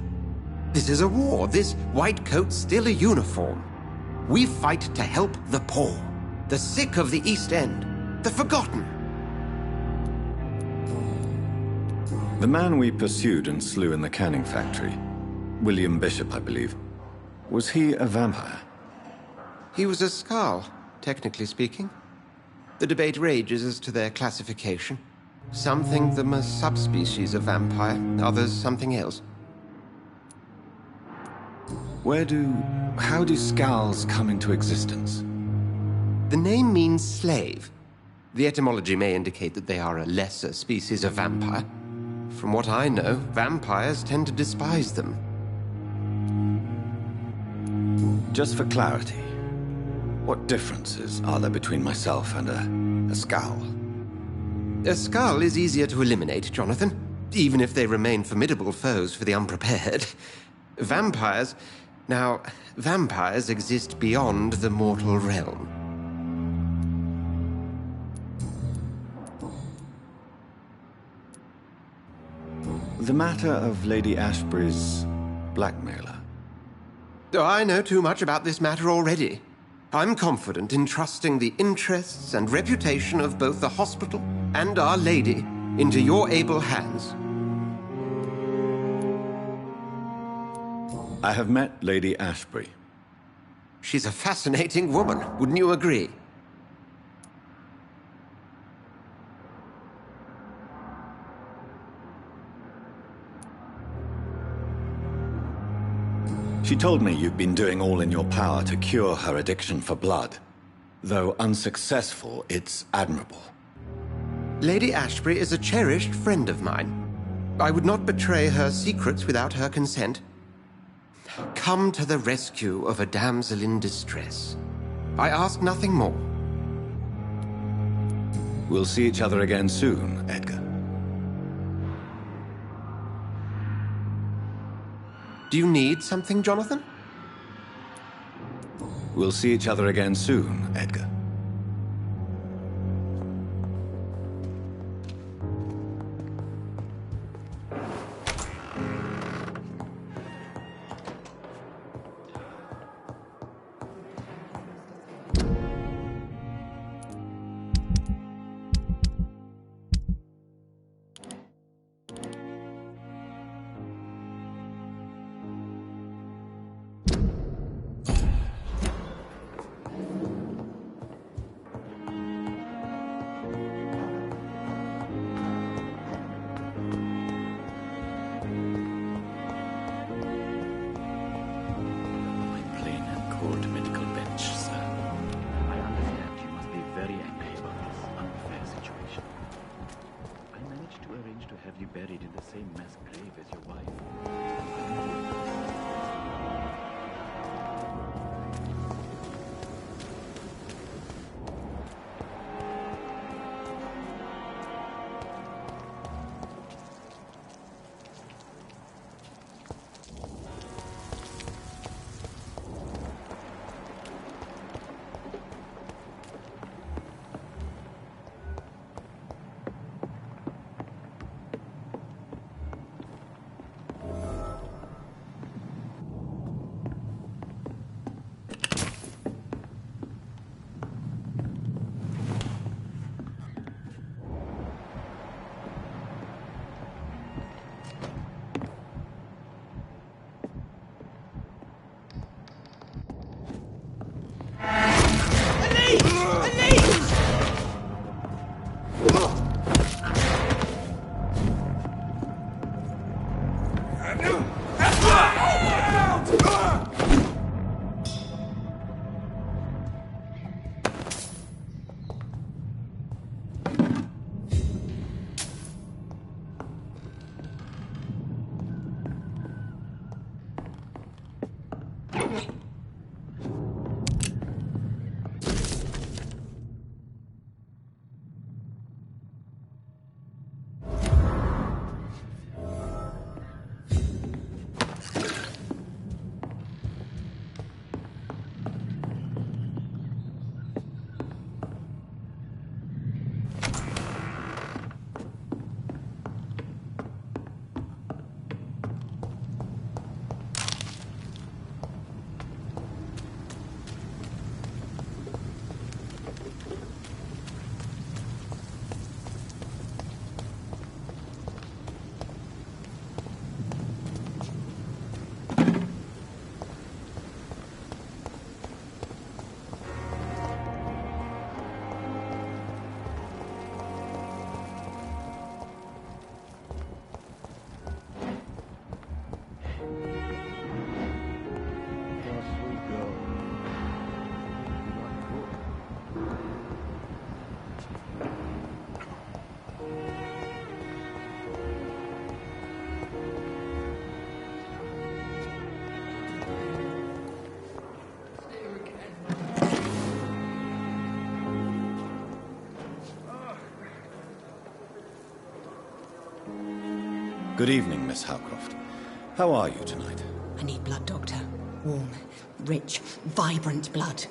This is a war. This white coat's still a uniform. We fight to help the poor, the sick of the East End, the forgotten. The man we pursued and slew in the canning factory, William Bishop, I believe, was he a vampire? He was a Skald, technically speaking. The debate rages as to their classification. Some think them a subspecies of vampire, others something else. How do Skalds come into existence? The name means slave. The etymology may indicate that they are a lesser species of vampire. From what I know, vampires tend to despise them. Just for clarity, what differences are there between myself and a Skald? A Skald is easier to eliminate, Jonathan, even if they remain formidable foes for the unprepared. Vampires... Now, vampires exist beyond the mortal realm. The matter of Lady Ashbury's blackmailer. Oh, I know too much about this matter already. I'm confident in trusting the interests and reputation of both the hospital and Our Lady into your able hands. I have met Lady Ashbury. She's a fascinating woman, wouldn't you agree? She told me you've been doing all in your power to cure her addiction for blood. Though unsuccessful, it's admirable. Lady Ashbury is a cherished friend of mine. I would not betray her secrets without her consent. Come to the rescue of a damsel in distress. I ask nothing more. We'll see each other again soon, Edgar. Do you need something, Jonathan? We'll see each other again soon, Edgar. the same mass grave as your wife. Good evening, Miss Howcroft. How are you tonight? I need blood, Doctor. Warm, rich, vibrant blood.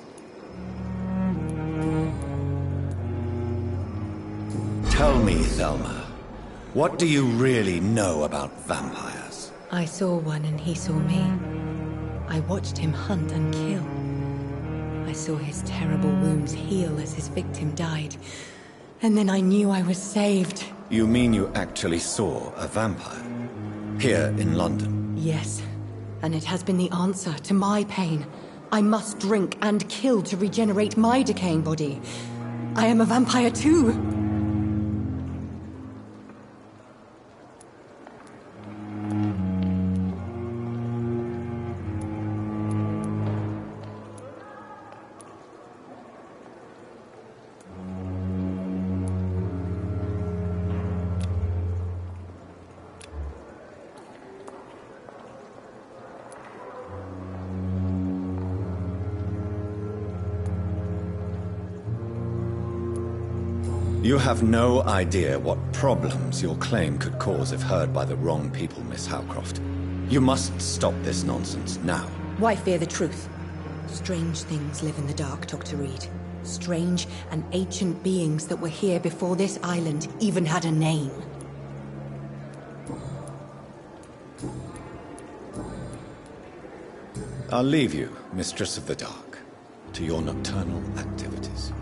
Tell me, Thelma, what do you really know about vampires? I saw one and he saw me. I watched him hunt and kill. I saw his terrible wounds heal as his victim died. And then I knew I was saved. You mean you actually saw a vampire? Here in London? Yes. And it has been the answer to my pain. I must drink and kill to regenerate my decaying body. I am a vampire too. You have no idea what problems your claim could cause if heard by the wrong people, Miss Howcroft. You must stop this nonsense now. Why fear the truth? Strange things live in the dark, Dr. Reed. Strange and ancient beings that were here before this island even had a name. I'll leave you, Mistress of the Dark, to your nocturnal activities.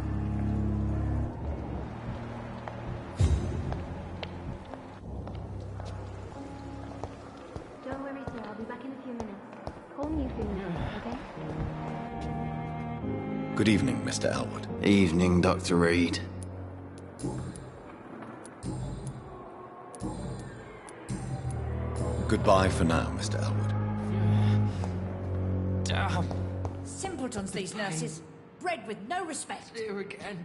Don't worry, sir. I'll be back in a few minutes. Call me if you need me, okay? Good evening, Mr. Elwood. Evening, Dr. Reed. Goodbye for now, Mr. Elwood. Damn. Simpletons, these nurses. Bred with no respect. Here again.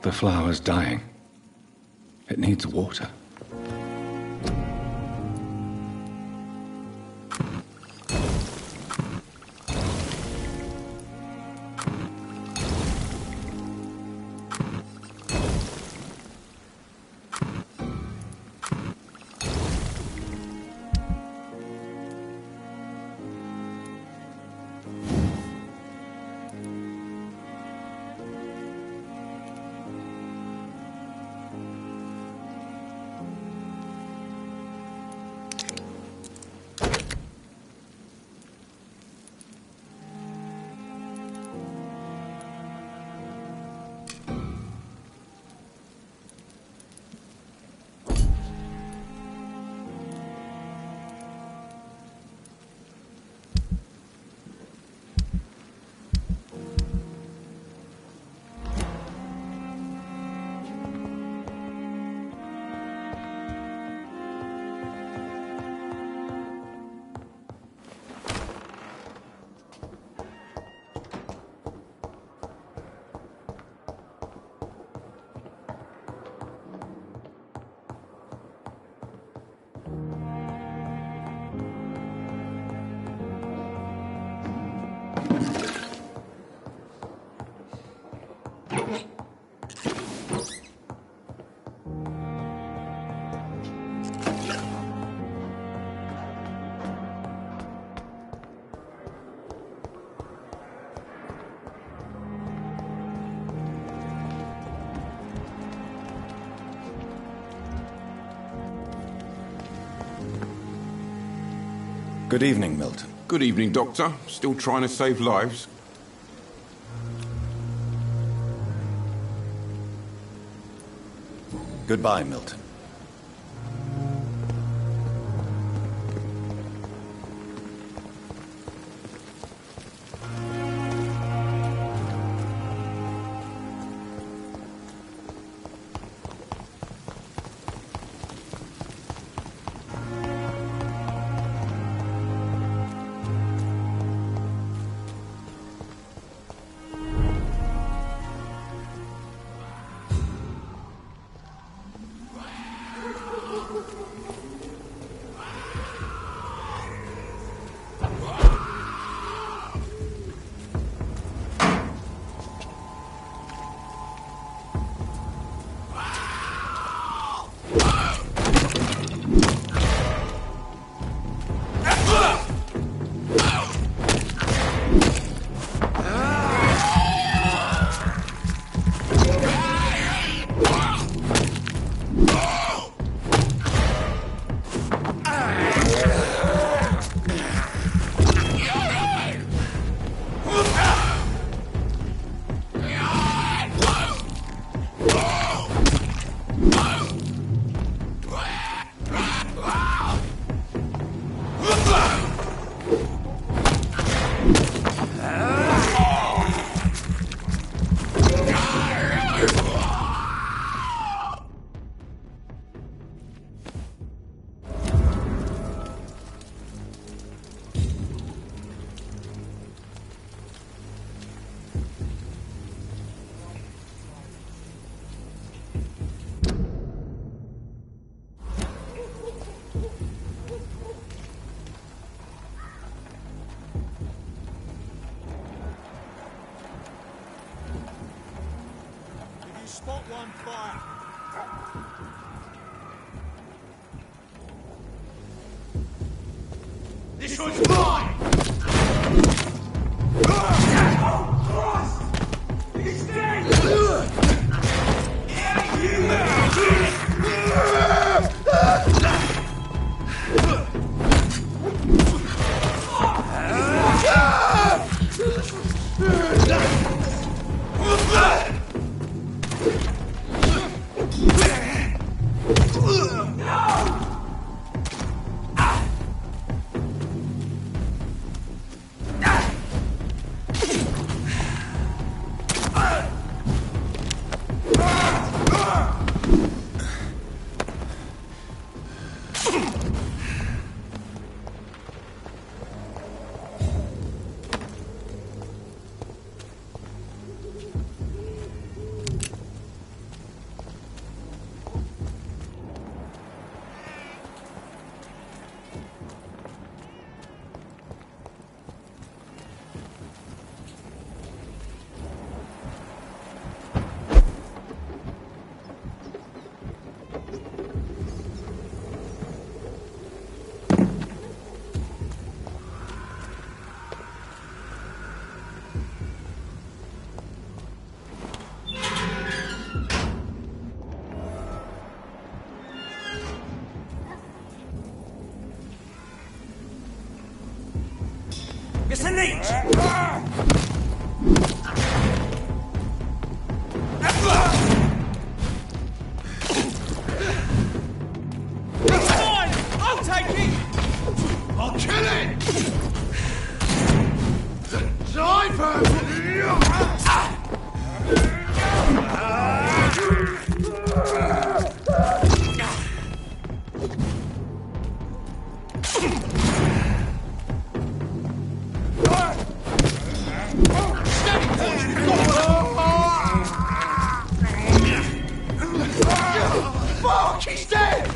The flower's dying. It needs water. Good evening, Milton. Good evening, Doctor. Still trying to save lives? Goodbye, Milton. Spot one fire. This one's mine! He's dead! I'll take it! I'll kill it! Die Fuck, he's dead!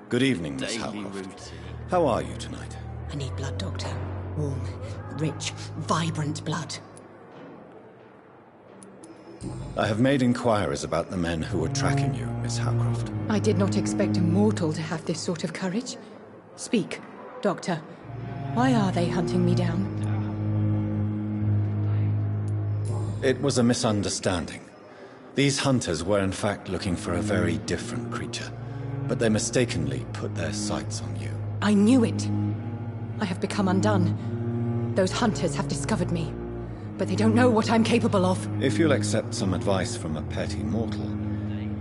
Good evening, Miss Howcroft. How are you tonight? I need blood, Doctor. Warm, rich, vibrant blood. I have made inquiries about the men who were tracking you, Miss Howcroft. I did not expect a mortal to have this sort of courage. Speak, Doctor. Why are they hunting me down? It was a misunderstanding. These hunters were in fact looking for a very different creature, but they mistakenly put their sights on you. I knew it. I have become undone. Those hunters have discovered me, but they don't know what I'm capable of. If you'll accept some advice from a petty mortal,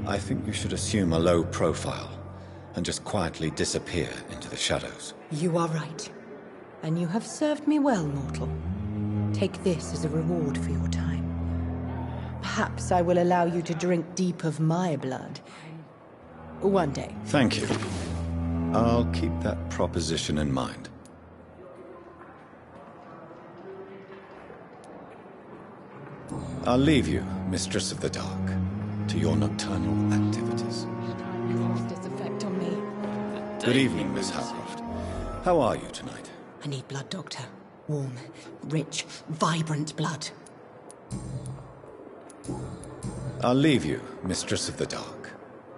I think you should assume a low profile and just quietly disappear into the shadows. You are right. And you have served me well, mortal. Take this as a reward for your time. perhaps I will allow you to drink deep of my blood. One day. Thank you. I'll keep that proposition in mind. I'll leave you, Mistress of the Dark, to your nocturnal activities. Cause this effect on me. Good evening, Miss Howcroft. How are you tonight? I need blood, Doctor. Warm, rich, vibrant blood. I'll leave you, Mistress of the Dark,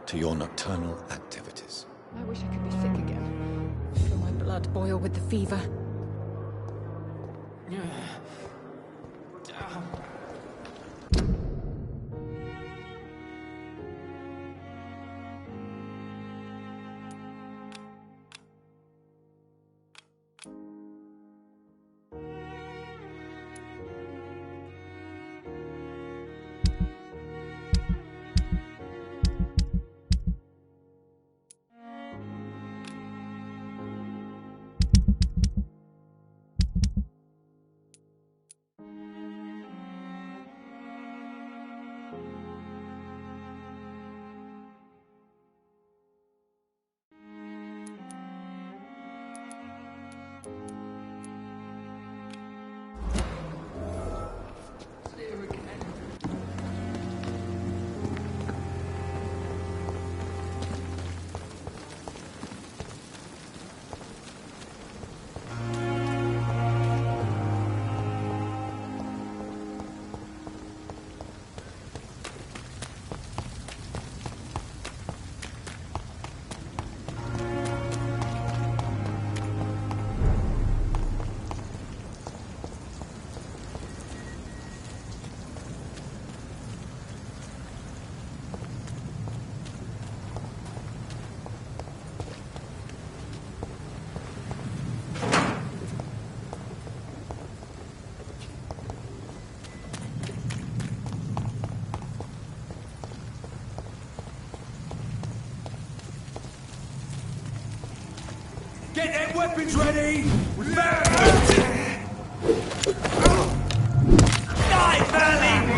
to your nocturnal activities. I wish I could be sick again. Feel my blood boil with the fever. Get them weapons ready! Die, Merlin!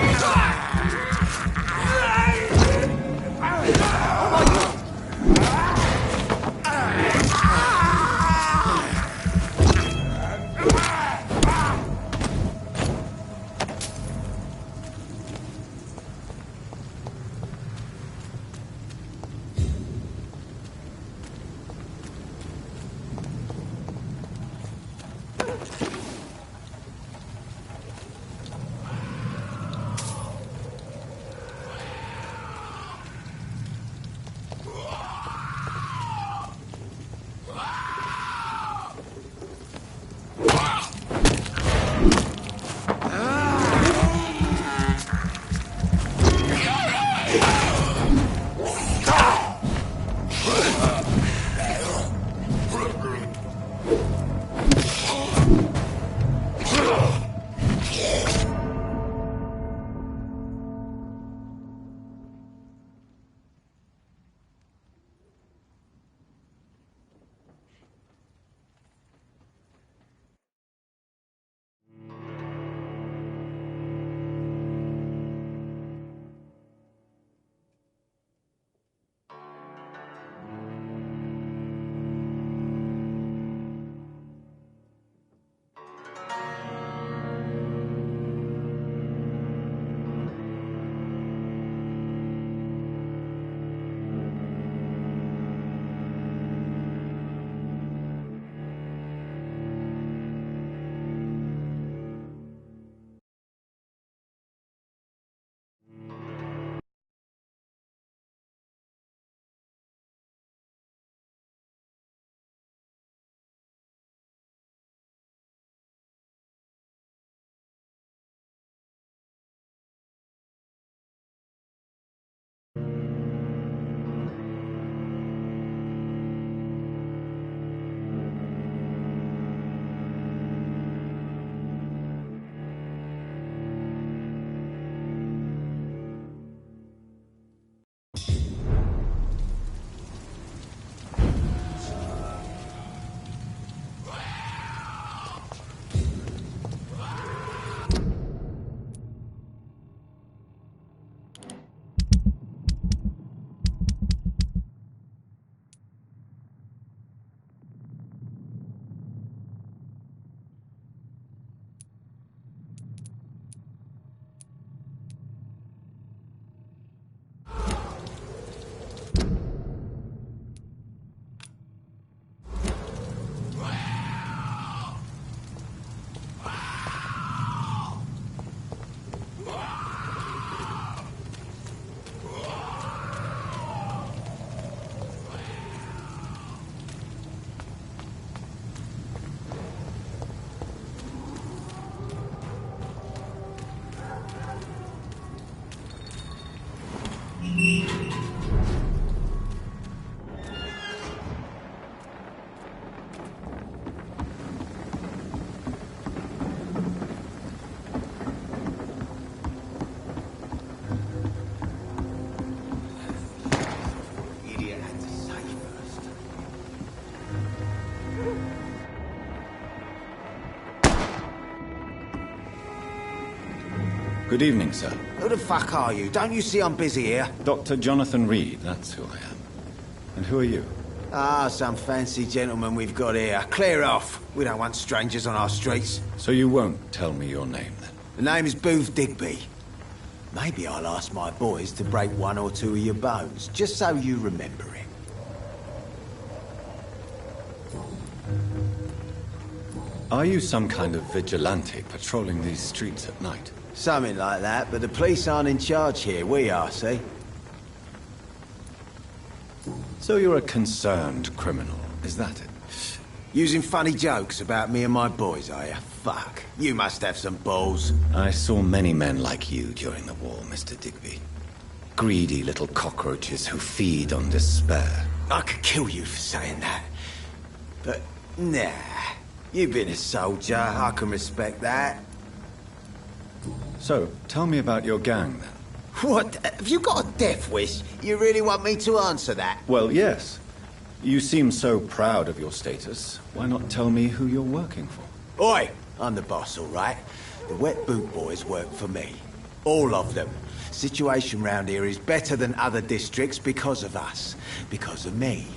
Good evening, sir. Who the fuck are you? Don't you see I'm busy here? Dr. Jonathan Reed, that's who I am. And who are you? Ah, some fancy gentleman we've got here. Clear off. We don't want strangers on our streets. So you won't tell me your name, then? The name is Booth Digby. Maybe I'll ask my boys to break one or two of your bones, just so you remember him. Are you some kind of vigilante patrolling these streets at night? Something like that, but the police aren't in charge here. We are, see? So you're a concerned criminal, is that it? Using funny jokes about me and my boys, are you? Fuck. You must have some balls. I saw many men like you during the war, Mr. Digby. Greedy little cockroaches who feed on despair. I could kill you for saying that. But, nah. You've been a soldier. I can respect that. So, tell me about your gang, then. What? Have you got a death wish? You really want me to answer that? Well, yes. You seem so proud of your status. Why not tell me who you're working for? Oi! I'm the boss, all right? The Wet Boot Boys work for me. All of them. Situation round here is better than other districts because of us. Because of me.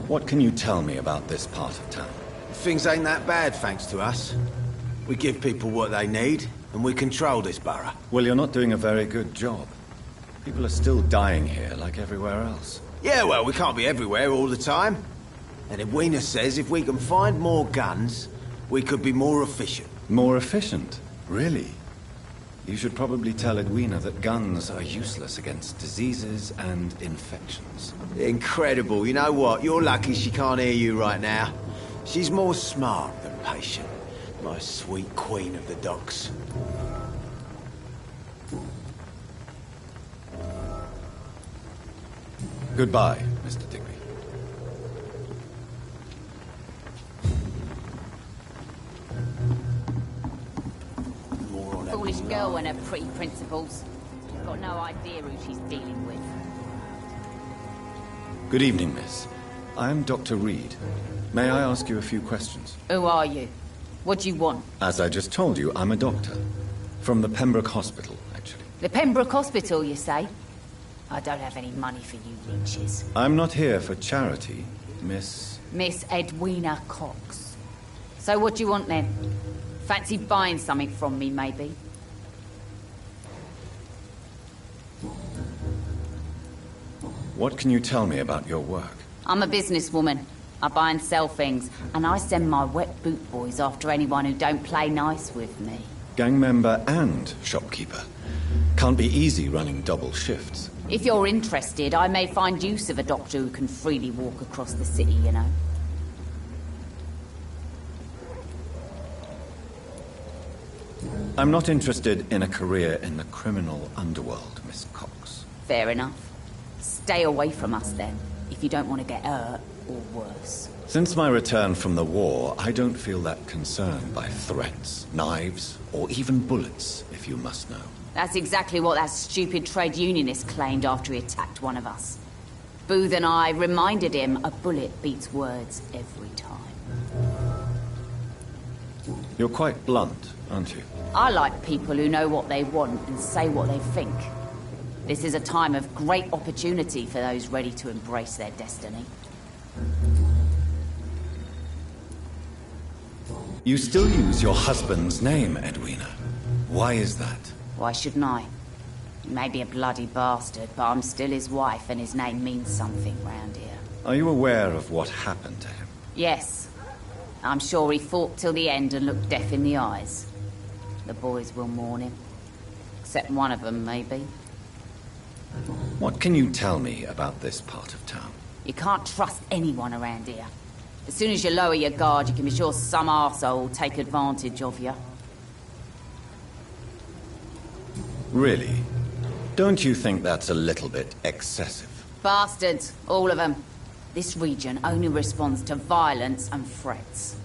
What can you tell me about this part of town? Things ain't that bad, thanks to us. We give people what they need, and we control this borough. Well, you're not doing a very good job. People are still dying here, like everywhere else. Yeah, well, we can't be everywhere all the time. And Edwina says if we can find more guns, we could be more efficient. More efficient? Really? You should probably tell Edwina that guns are useless against diseases and infections. Incredible. You know what? You're lucky she can't hear you right now. She's more smart than patient. My sweet queen of the docks. Goodbye, Mr. Digby. Foolish girl and her pretty principles. She's got no idea who she's dealing with. Good evening, miss. I'm Dr. Reed. May I ask you a few questions? Who are you? What do you want? As I just told you, I'm a doctor. From the Pembroke Hospital, actually. The Pembroke Hospital, you say? I don't have any money for you leeches. I'm not here for charity, Miss... Miss Edwina Cox. So what do you want then? Fancy buying something from me, maybe? What can you tell me about your work? I'm a businesswoman. I buy and sell things, and I send my Wet Boot Boys after anyone who don't play nice with me. Gang member and shopkeeper. Can't be easy running double shifts. If you're interested, I may find use of a doctor who can freely walk across the city, you know. I'm not interested in a career in the criminal underworld, Miss Cox. Fair enough. Stay away from us, then, if you don't want to get hurt, or worse. Since my return from the war, I don't feel that concerned by threats, knives, or even bullets, if you must know. That's exactly what that stupid trade unionist claimed after he attacked one of us. Booth and I reminded him a bullet beats words every time. You're quite blunt, aren't you? I like people who know what they want and say what they think. This is a time of great opportunity for those ready to embrace their destiny. You still use your husband's name, Edwina. Why is that? Why shouldn't I? He may be a bloody bastard, but I'm still his wife and his name means something round here. Are you aware of what happened to him? Yes. I'm sure he fought till the end and looked death in the eyes. The boys will mourn him. Except one of them, maybe. What can you tell me about this part of town? You can't trust anyone around here. As soon as you lower your guard, you can be sure some arsehole will take advantage of you. Really? Don't you think that's a little bit excessive? Bastards, all of them. This region only responds to violence and threats.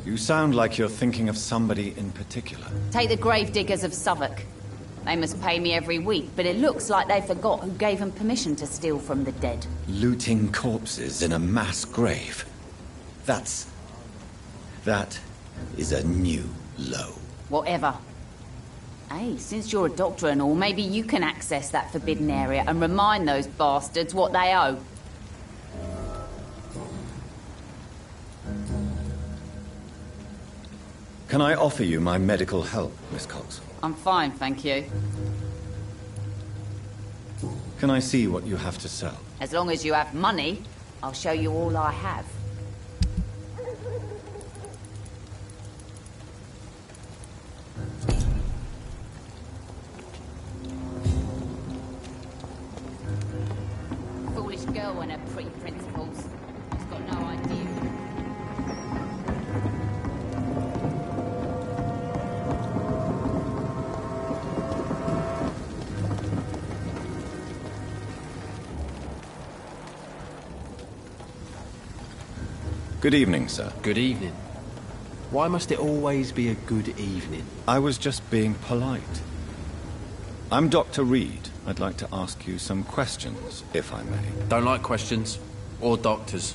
You sound like you're thinking of somebody in particular. Take the gravediggers of Southwark. They must pay me every week, but it looks like they forgot who gave them permission to steal from the dead. Looting corpses in a mass grave. That is a new low. Whatever. Hey, since you're a doctor and all, maybe you can access that forbidden area and remind those bastards what they owe. Can I offer you my medical help, Miss Cox? I'm fine, thank you. Can I see what you have to sell? As long as you have money, I'll show you all I have. Foolish girl and her pretty principles. She's got no idea. Good evening, sir. Good evening. Why must it always be a good evening? I was just being polite. I'm Dr. Reed. I'd like to ask you some questions, if I may. Don't like questions. Or doctors.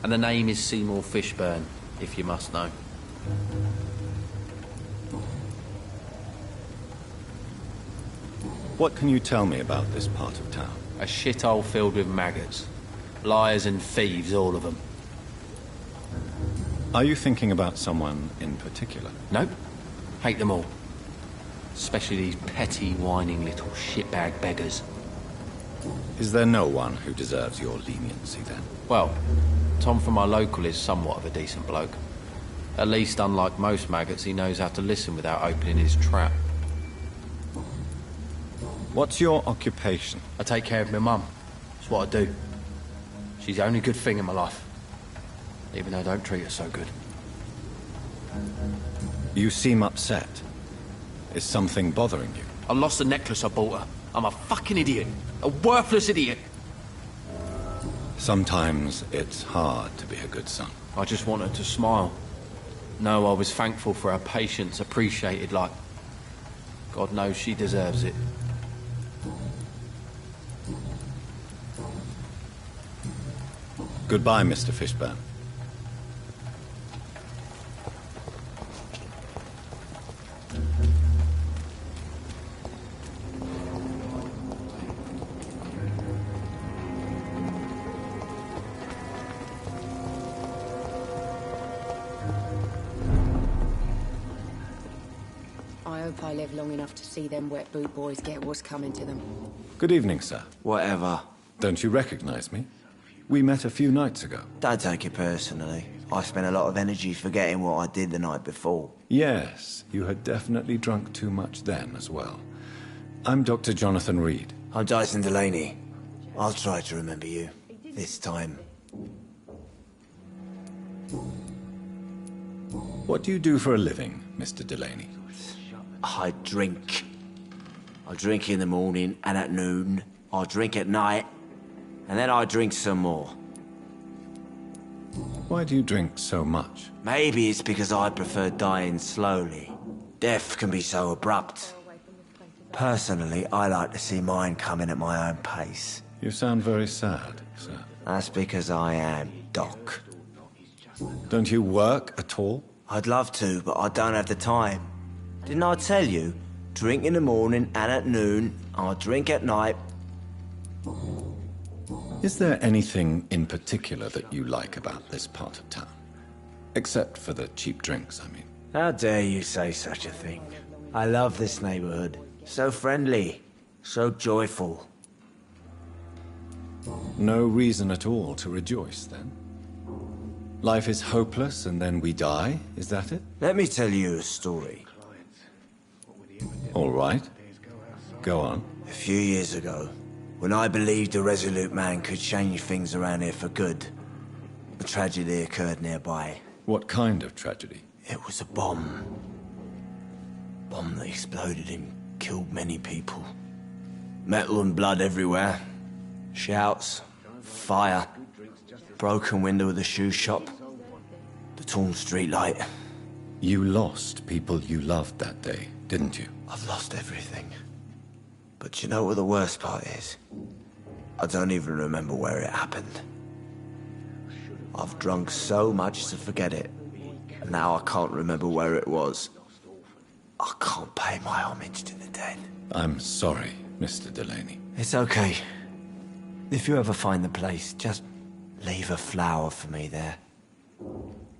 And the name is Seymour Fishburne, if you must know. What can you tell me about this part of town? A shithole filled with maggots. Liars and thieves, all of them. Are you thinking about someone in particular? Nope. Hate them all. Especially these petty, whining little shitbag beggars. Is there no one who deserves your leniency, then? Well, Tom from our local is somewhat of a decent bloke. At least, unlike most maggots, he knows how to listen without opening his trap. What's your occupation? I take care of my mum. It's what I do. She's the only good thing in my life. Even though I don't treat her so good. You seem upset. Is something bothering you? I lost the necklace I bought her. I'm a fucking idiot. A worthless idiot. Sometimes it's hard to be a good son. I just want her to smile. No, I was thankful for her patience, appreciated like... God knows she deserves it. Goodbye, Mr. Fishburne. I hope I live long enough to see them wet boot boys get what's coming to them. Good evening, sir. Whatever. Don't you recognize me? We met a few nights ago. Don't take it personally. I spent a lot of energy forgetting what I did the night before. Yes, you had definitely drunk too much then as well. I'm Dr. Jonathan Reed. I'm Dyson Delaney. I'll try to remember you. This time. What do you do for a living, Mr. Delaney? I drink. I drink in the morning and at noon. I drink at night. And then I drink some more. Why do you drink so much? Maybe it's because I prefer dying slowly. Death can be so abrupt. Personally, I like to see mine coming at my own pace. You sound very sad, sir. That's because I am Doc. Don't you work at all? I'd love to, but I don't have the time. Didn't I tell you? Drink in the morning and at noon. I drink at night. Is there anything in particular that you like about this part of town? Except for the cheap drinks, I mean. How dare you say such a thing? I love this neighborhood. So friendly. So joyful. No reason at all to rejoice, then? Life is hopeless and then we die, is that it? Let me tell you a story. All right. Go on. A few years ago, when I believed a resolute man could change things around here for good, a tragedy occurred nearby. What kind of tragedy? It was a bomb. Bomb that exploded and killed many people. Metal and blood everywhere. Shouts, fire, broken window of the shoe shop, the torn street light. You lost people you loved that day, didn't you? I've lost everything. But you know what the worst part is? I don't even remember where it happened. I've drunk so much to forget it. And now I can't remember where it was. I can't pay my homage to the dead. I'm sorry, Mr. Delaney. It's okay. If you ever find the place, just leave a flower for me there.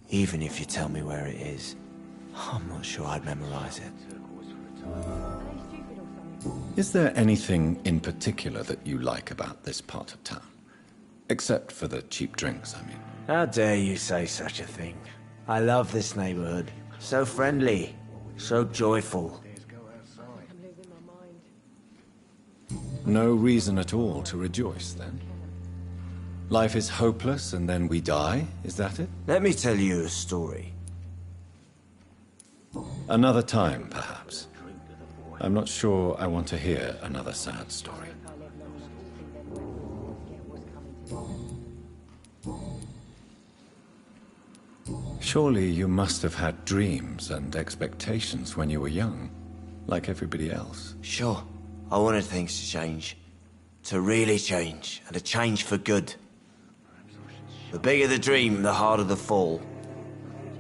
Even if you tell me where it is. I'm not sure I'd memorize it. Is there anything in particular that you like about this part of town? Except for the cheap drinks, I mean. How dare you say such a thing? I love this neighborhood. So friendly, so joyful. No reason at all to rejoice, then? Life is hopeless and then we die, is that it? Let me tell you a story. Another time, perhaps. I'm not sure I want to hear another sad story. Surely you must have had dreams and expectations when you were young, like everybody else. Sure. I wanted things to change. To really change, and to change for good. The bigger the dream, the harder the fall.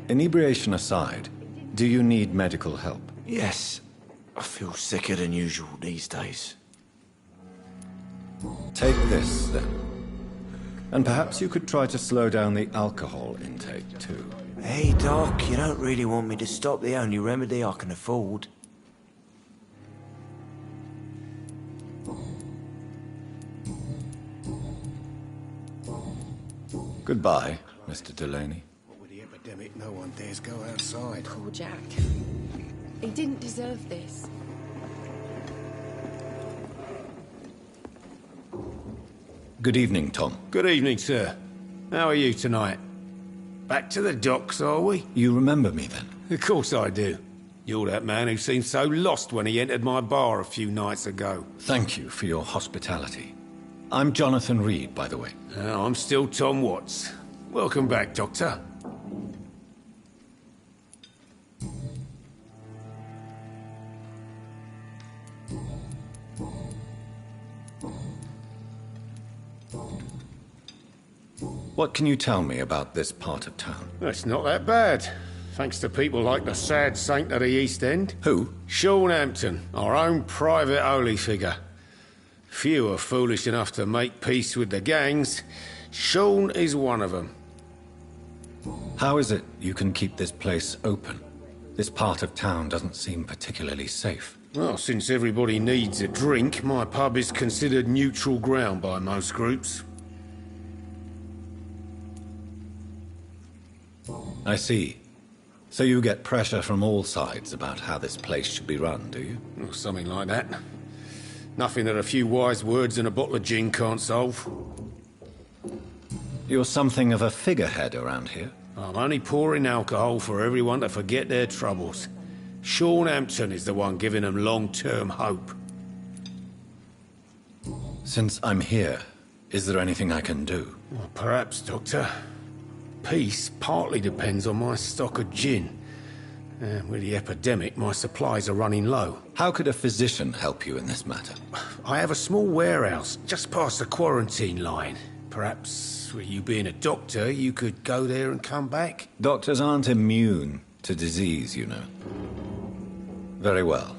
Inebriation aside, do you need medical help? Yes. I feel sicker than usual these days. Take this, then. And perhaps you could try to slow down the alcohol intake, too. Hey, Doc, you don't really want me to stop the only remedy I can afford. Goodbye, Mr. Delaney. What with the epidemic, no one dares go outside. Poor Jack. He didn't deserve this. Good evening, Tom. Good evening, sir. How are you tonight? Back to the docks, are we? You remember me, then? Of course I do. You're that man who seemed so lost when he entered my bar a few nights ago. Thank you for your hospitality. I'm Jonathan Reed, by the way. I'm still Tom Watts. Welcome back, Doctor. What can you tell me about this part of town? It's not that bad. Thanks to people like the sad saint of the East End. Who? Sean Hampton, our own private holy figure. Few are foolish enough to make peace with the gangs. Sean is one of them. How is it you can keep this place open? This part of town doesn't seem particularly safe. Well, since everybody needs a drink, my pub is considered neutral ground by most groups. I see. So you get pressure from all sides about how this place should be run, do you? Or something like that. Nothing that a few wise words and a bottle of gin can't solve. You're something of a figurehead around here. I'm only pouring alcohol for everyone to forget their troubles. Sean Hampton is the one giving them long-term hope. Since I'm here, is there anything I can do? Well, perhaps, Doctor. Peace partly depends on my stock of gin. With the epidemic, my supplies are running low. How could a physician help you in this matter? I have a small warehouse just past the quarantine line. Perhaps, with you being a doctor, you could go there and come back? Doctors aren't immune to disease, you know. Very well.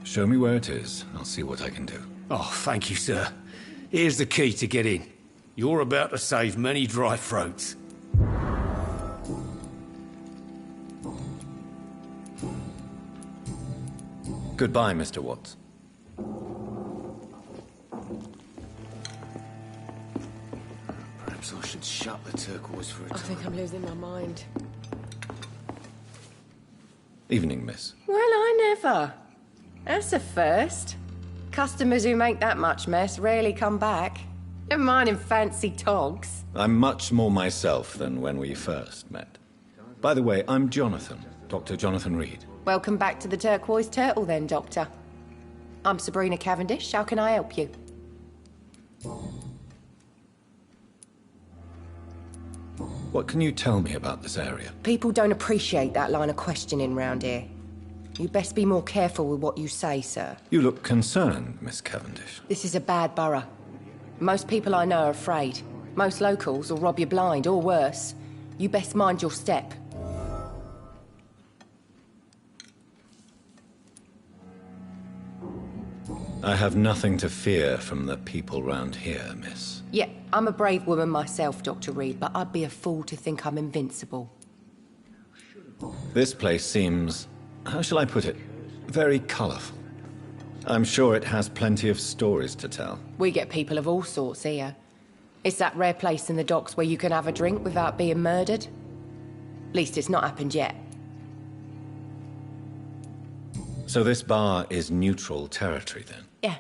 Show me where it is. I'll see what I can do. Oh, thank you, sir. Here's the key to get in. You're about to save many dry throats. Goodbye, Mr. Watts. Perhaps I should shut the turquoise for a time. I think I'm losing my mind. Evening, miss. Well, I never. That's a first. Customers who make that much mess rarely come back. Never mind in fancy togs. I'm much more myself than when we first met. By the way, I'm Jonathan, Dr. Jonathan Reed. Welcome back to the Turquoise Turtle then, Doctor. I'm Sabrina Cavendish. How can I help you? What can you tell me about this area? People don't appreciate that line of questioning round here. You best be more careful with what you say, sir. You look concerned, Miss Cavendish. This is a bad borough. Most people I know are afraid. Most locals will rob you blind, or worse. You best mind your step. I have nothing to fear from the people round here, miss. Yeah, I'm a brave woman myself, Dr. Reed, but I'd be a fool to think I'm invincible. This place seems, how shall I put it, very colourful. I'm sure it has plenty of stories to tell. We get people of all sorts here. It's that rare place in the docks where you can have a drink without being murdered. At least it's not happened yet. So this bar is neutral territory, then? Yeah.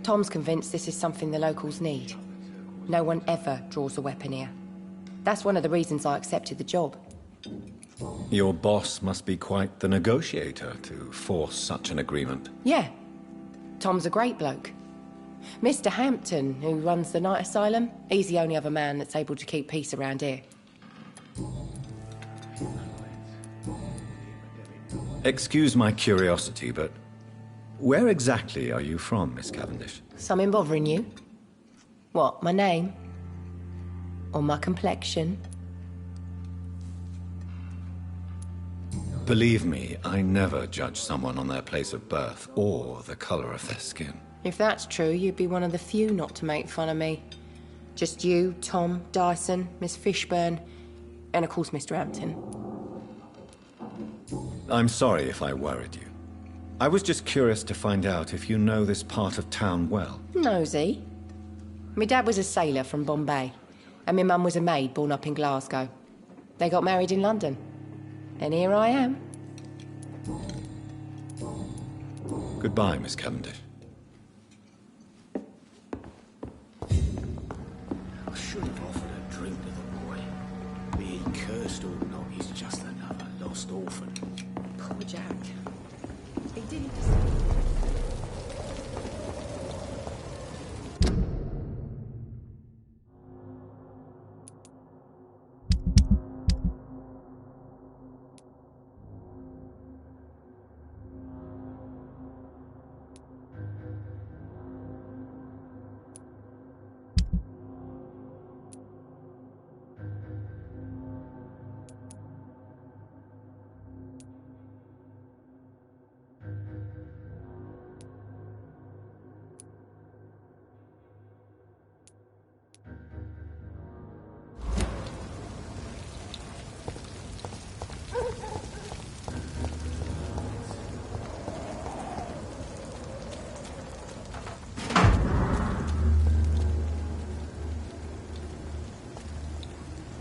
Tom's convinced this is something the locals need. No one ever draws a weapon here. That's one of the reasons I accepted the job. Your boss must be quite the negotiator to force such an agreement. Yeah. Tom's a great bloke. Mr. Hampton, who runs the night asylum, he's the only other man that's able to keep peace around here. Excuse my curiosity, but where exactly are you from, Miss Cavendish? Something bothering you? What, my name? Or my complexion? Believe me, I never judge someone on their place of birth or the colour of their skin. If that's true, you'd be one of the few not to make fun of me. Just you, Tom, Dyson, Miss Fishburne, and of course Mr. Hampton. I'm sorry if I worried you. I was just curious to find out if you know this part of town well. Nosy. My dad was a sailor from Bombay, and my mum was a maid born up in Glasgow. They got married in London. And here I am. Goodbye, Miss Cavendish. I should have offered a drink to the boy. Be he cursed or not, he's just another lost orphan. Poor Jack. He didn't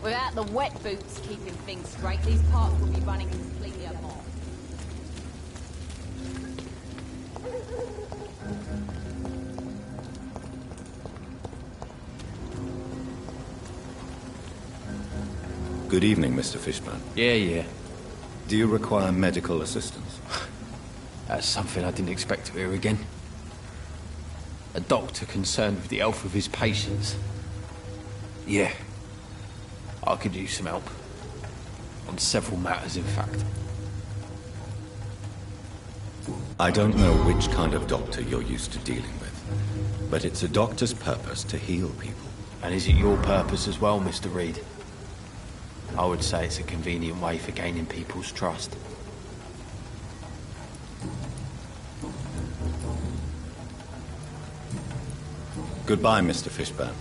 Without the wet boots keeping things straight, these parts will be running completely amok. Good evening, Mr. Fishburne. Yeah. Do you require medical assistance? That's something I didn't expect to hear again. A doctor concerned with the health of his patients. Yeah. I could use some help. On several matters, in fact. I don't know which kind of doctor you're used to dealing with, but it's a doctor's purpose to heal people. And is it your purpose as well, Mr. Reed? I would say it's a convenient way for gaining people's trust. Goodbye, Mr. Fishburne.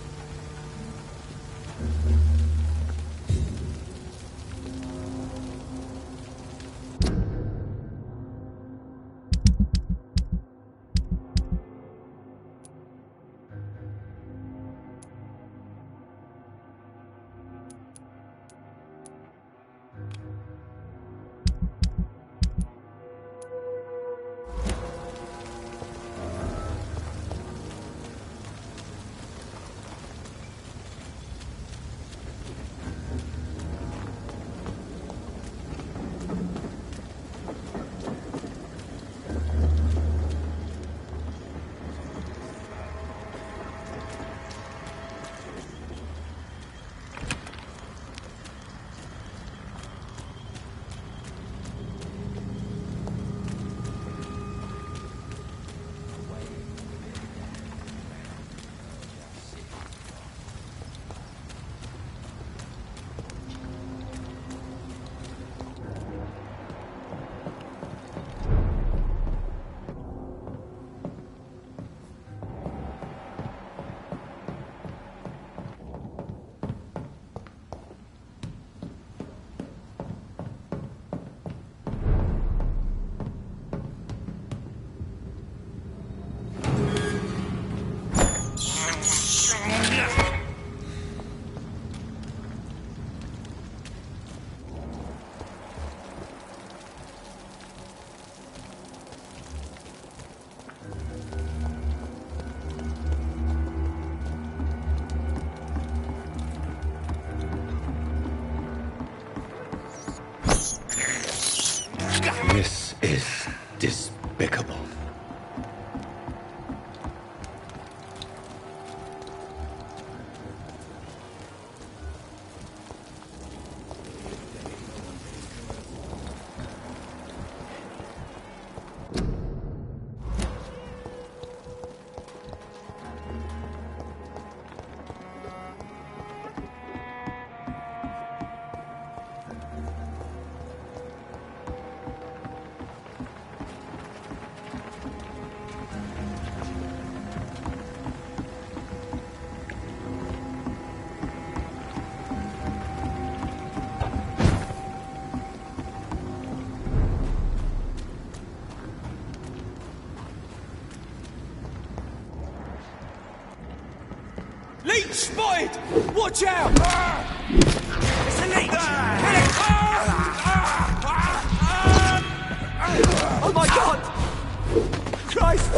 is despicable. Leech spotted! Watch out! It's a leech! Kill it! Oh my god! Christ!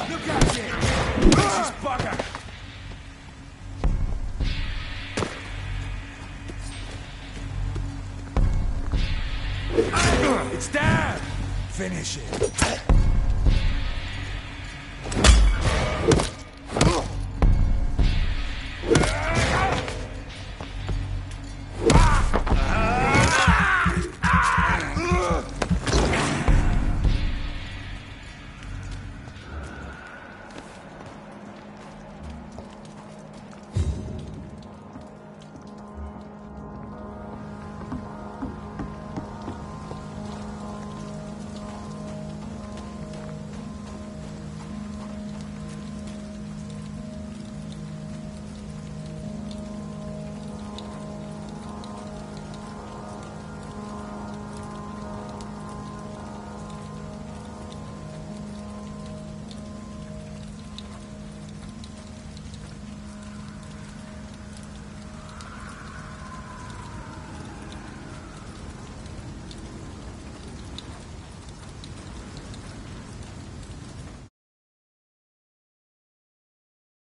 Look out here! Vicious bugger! It's down! Finish it.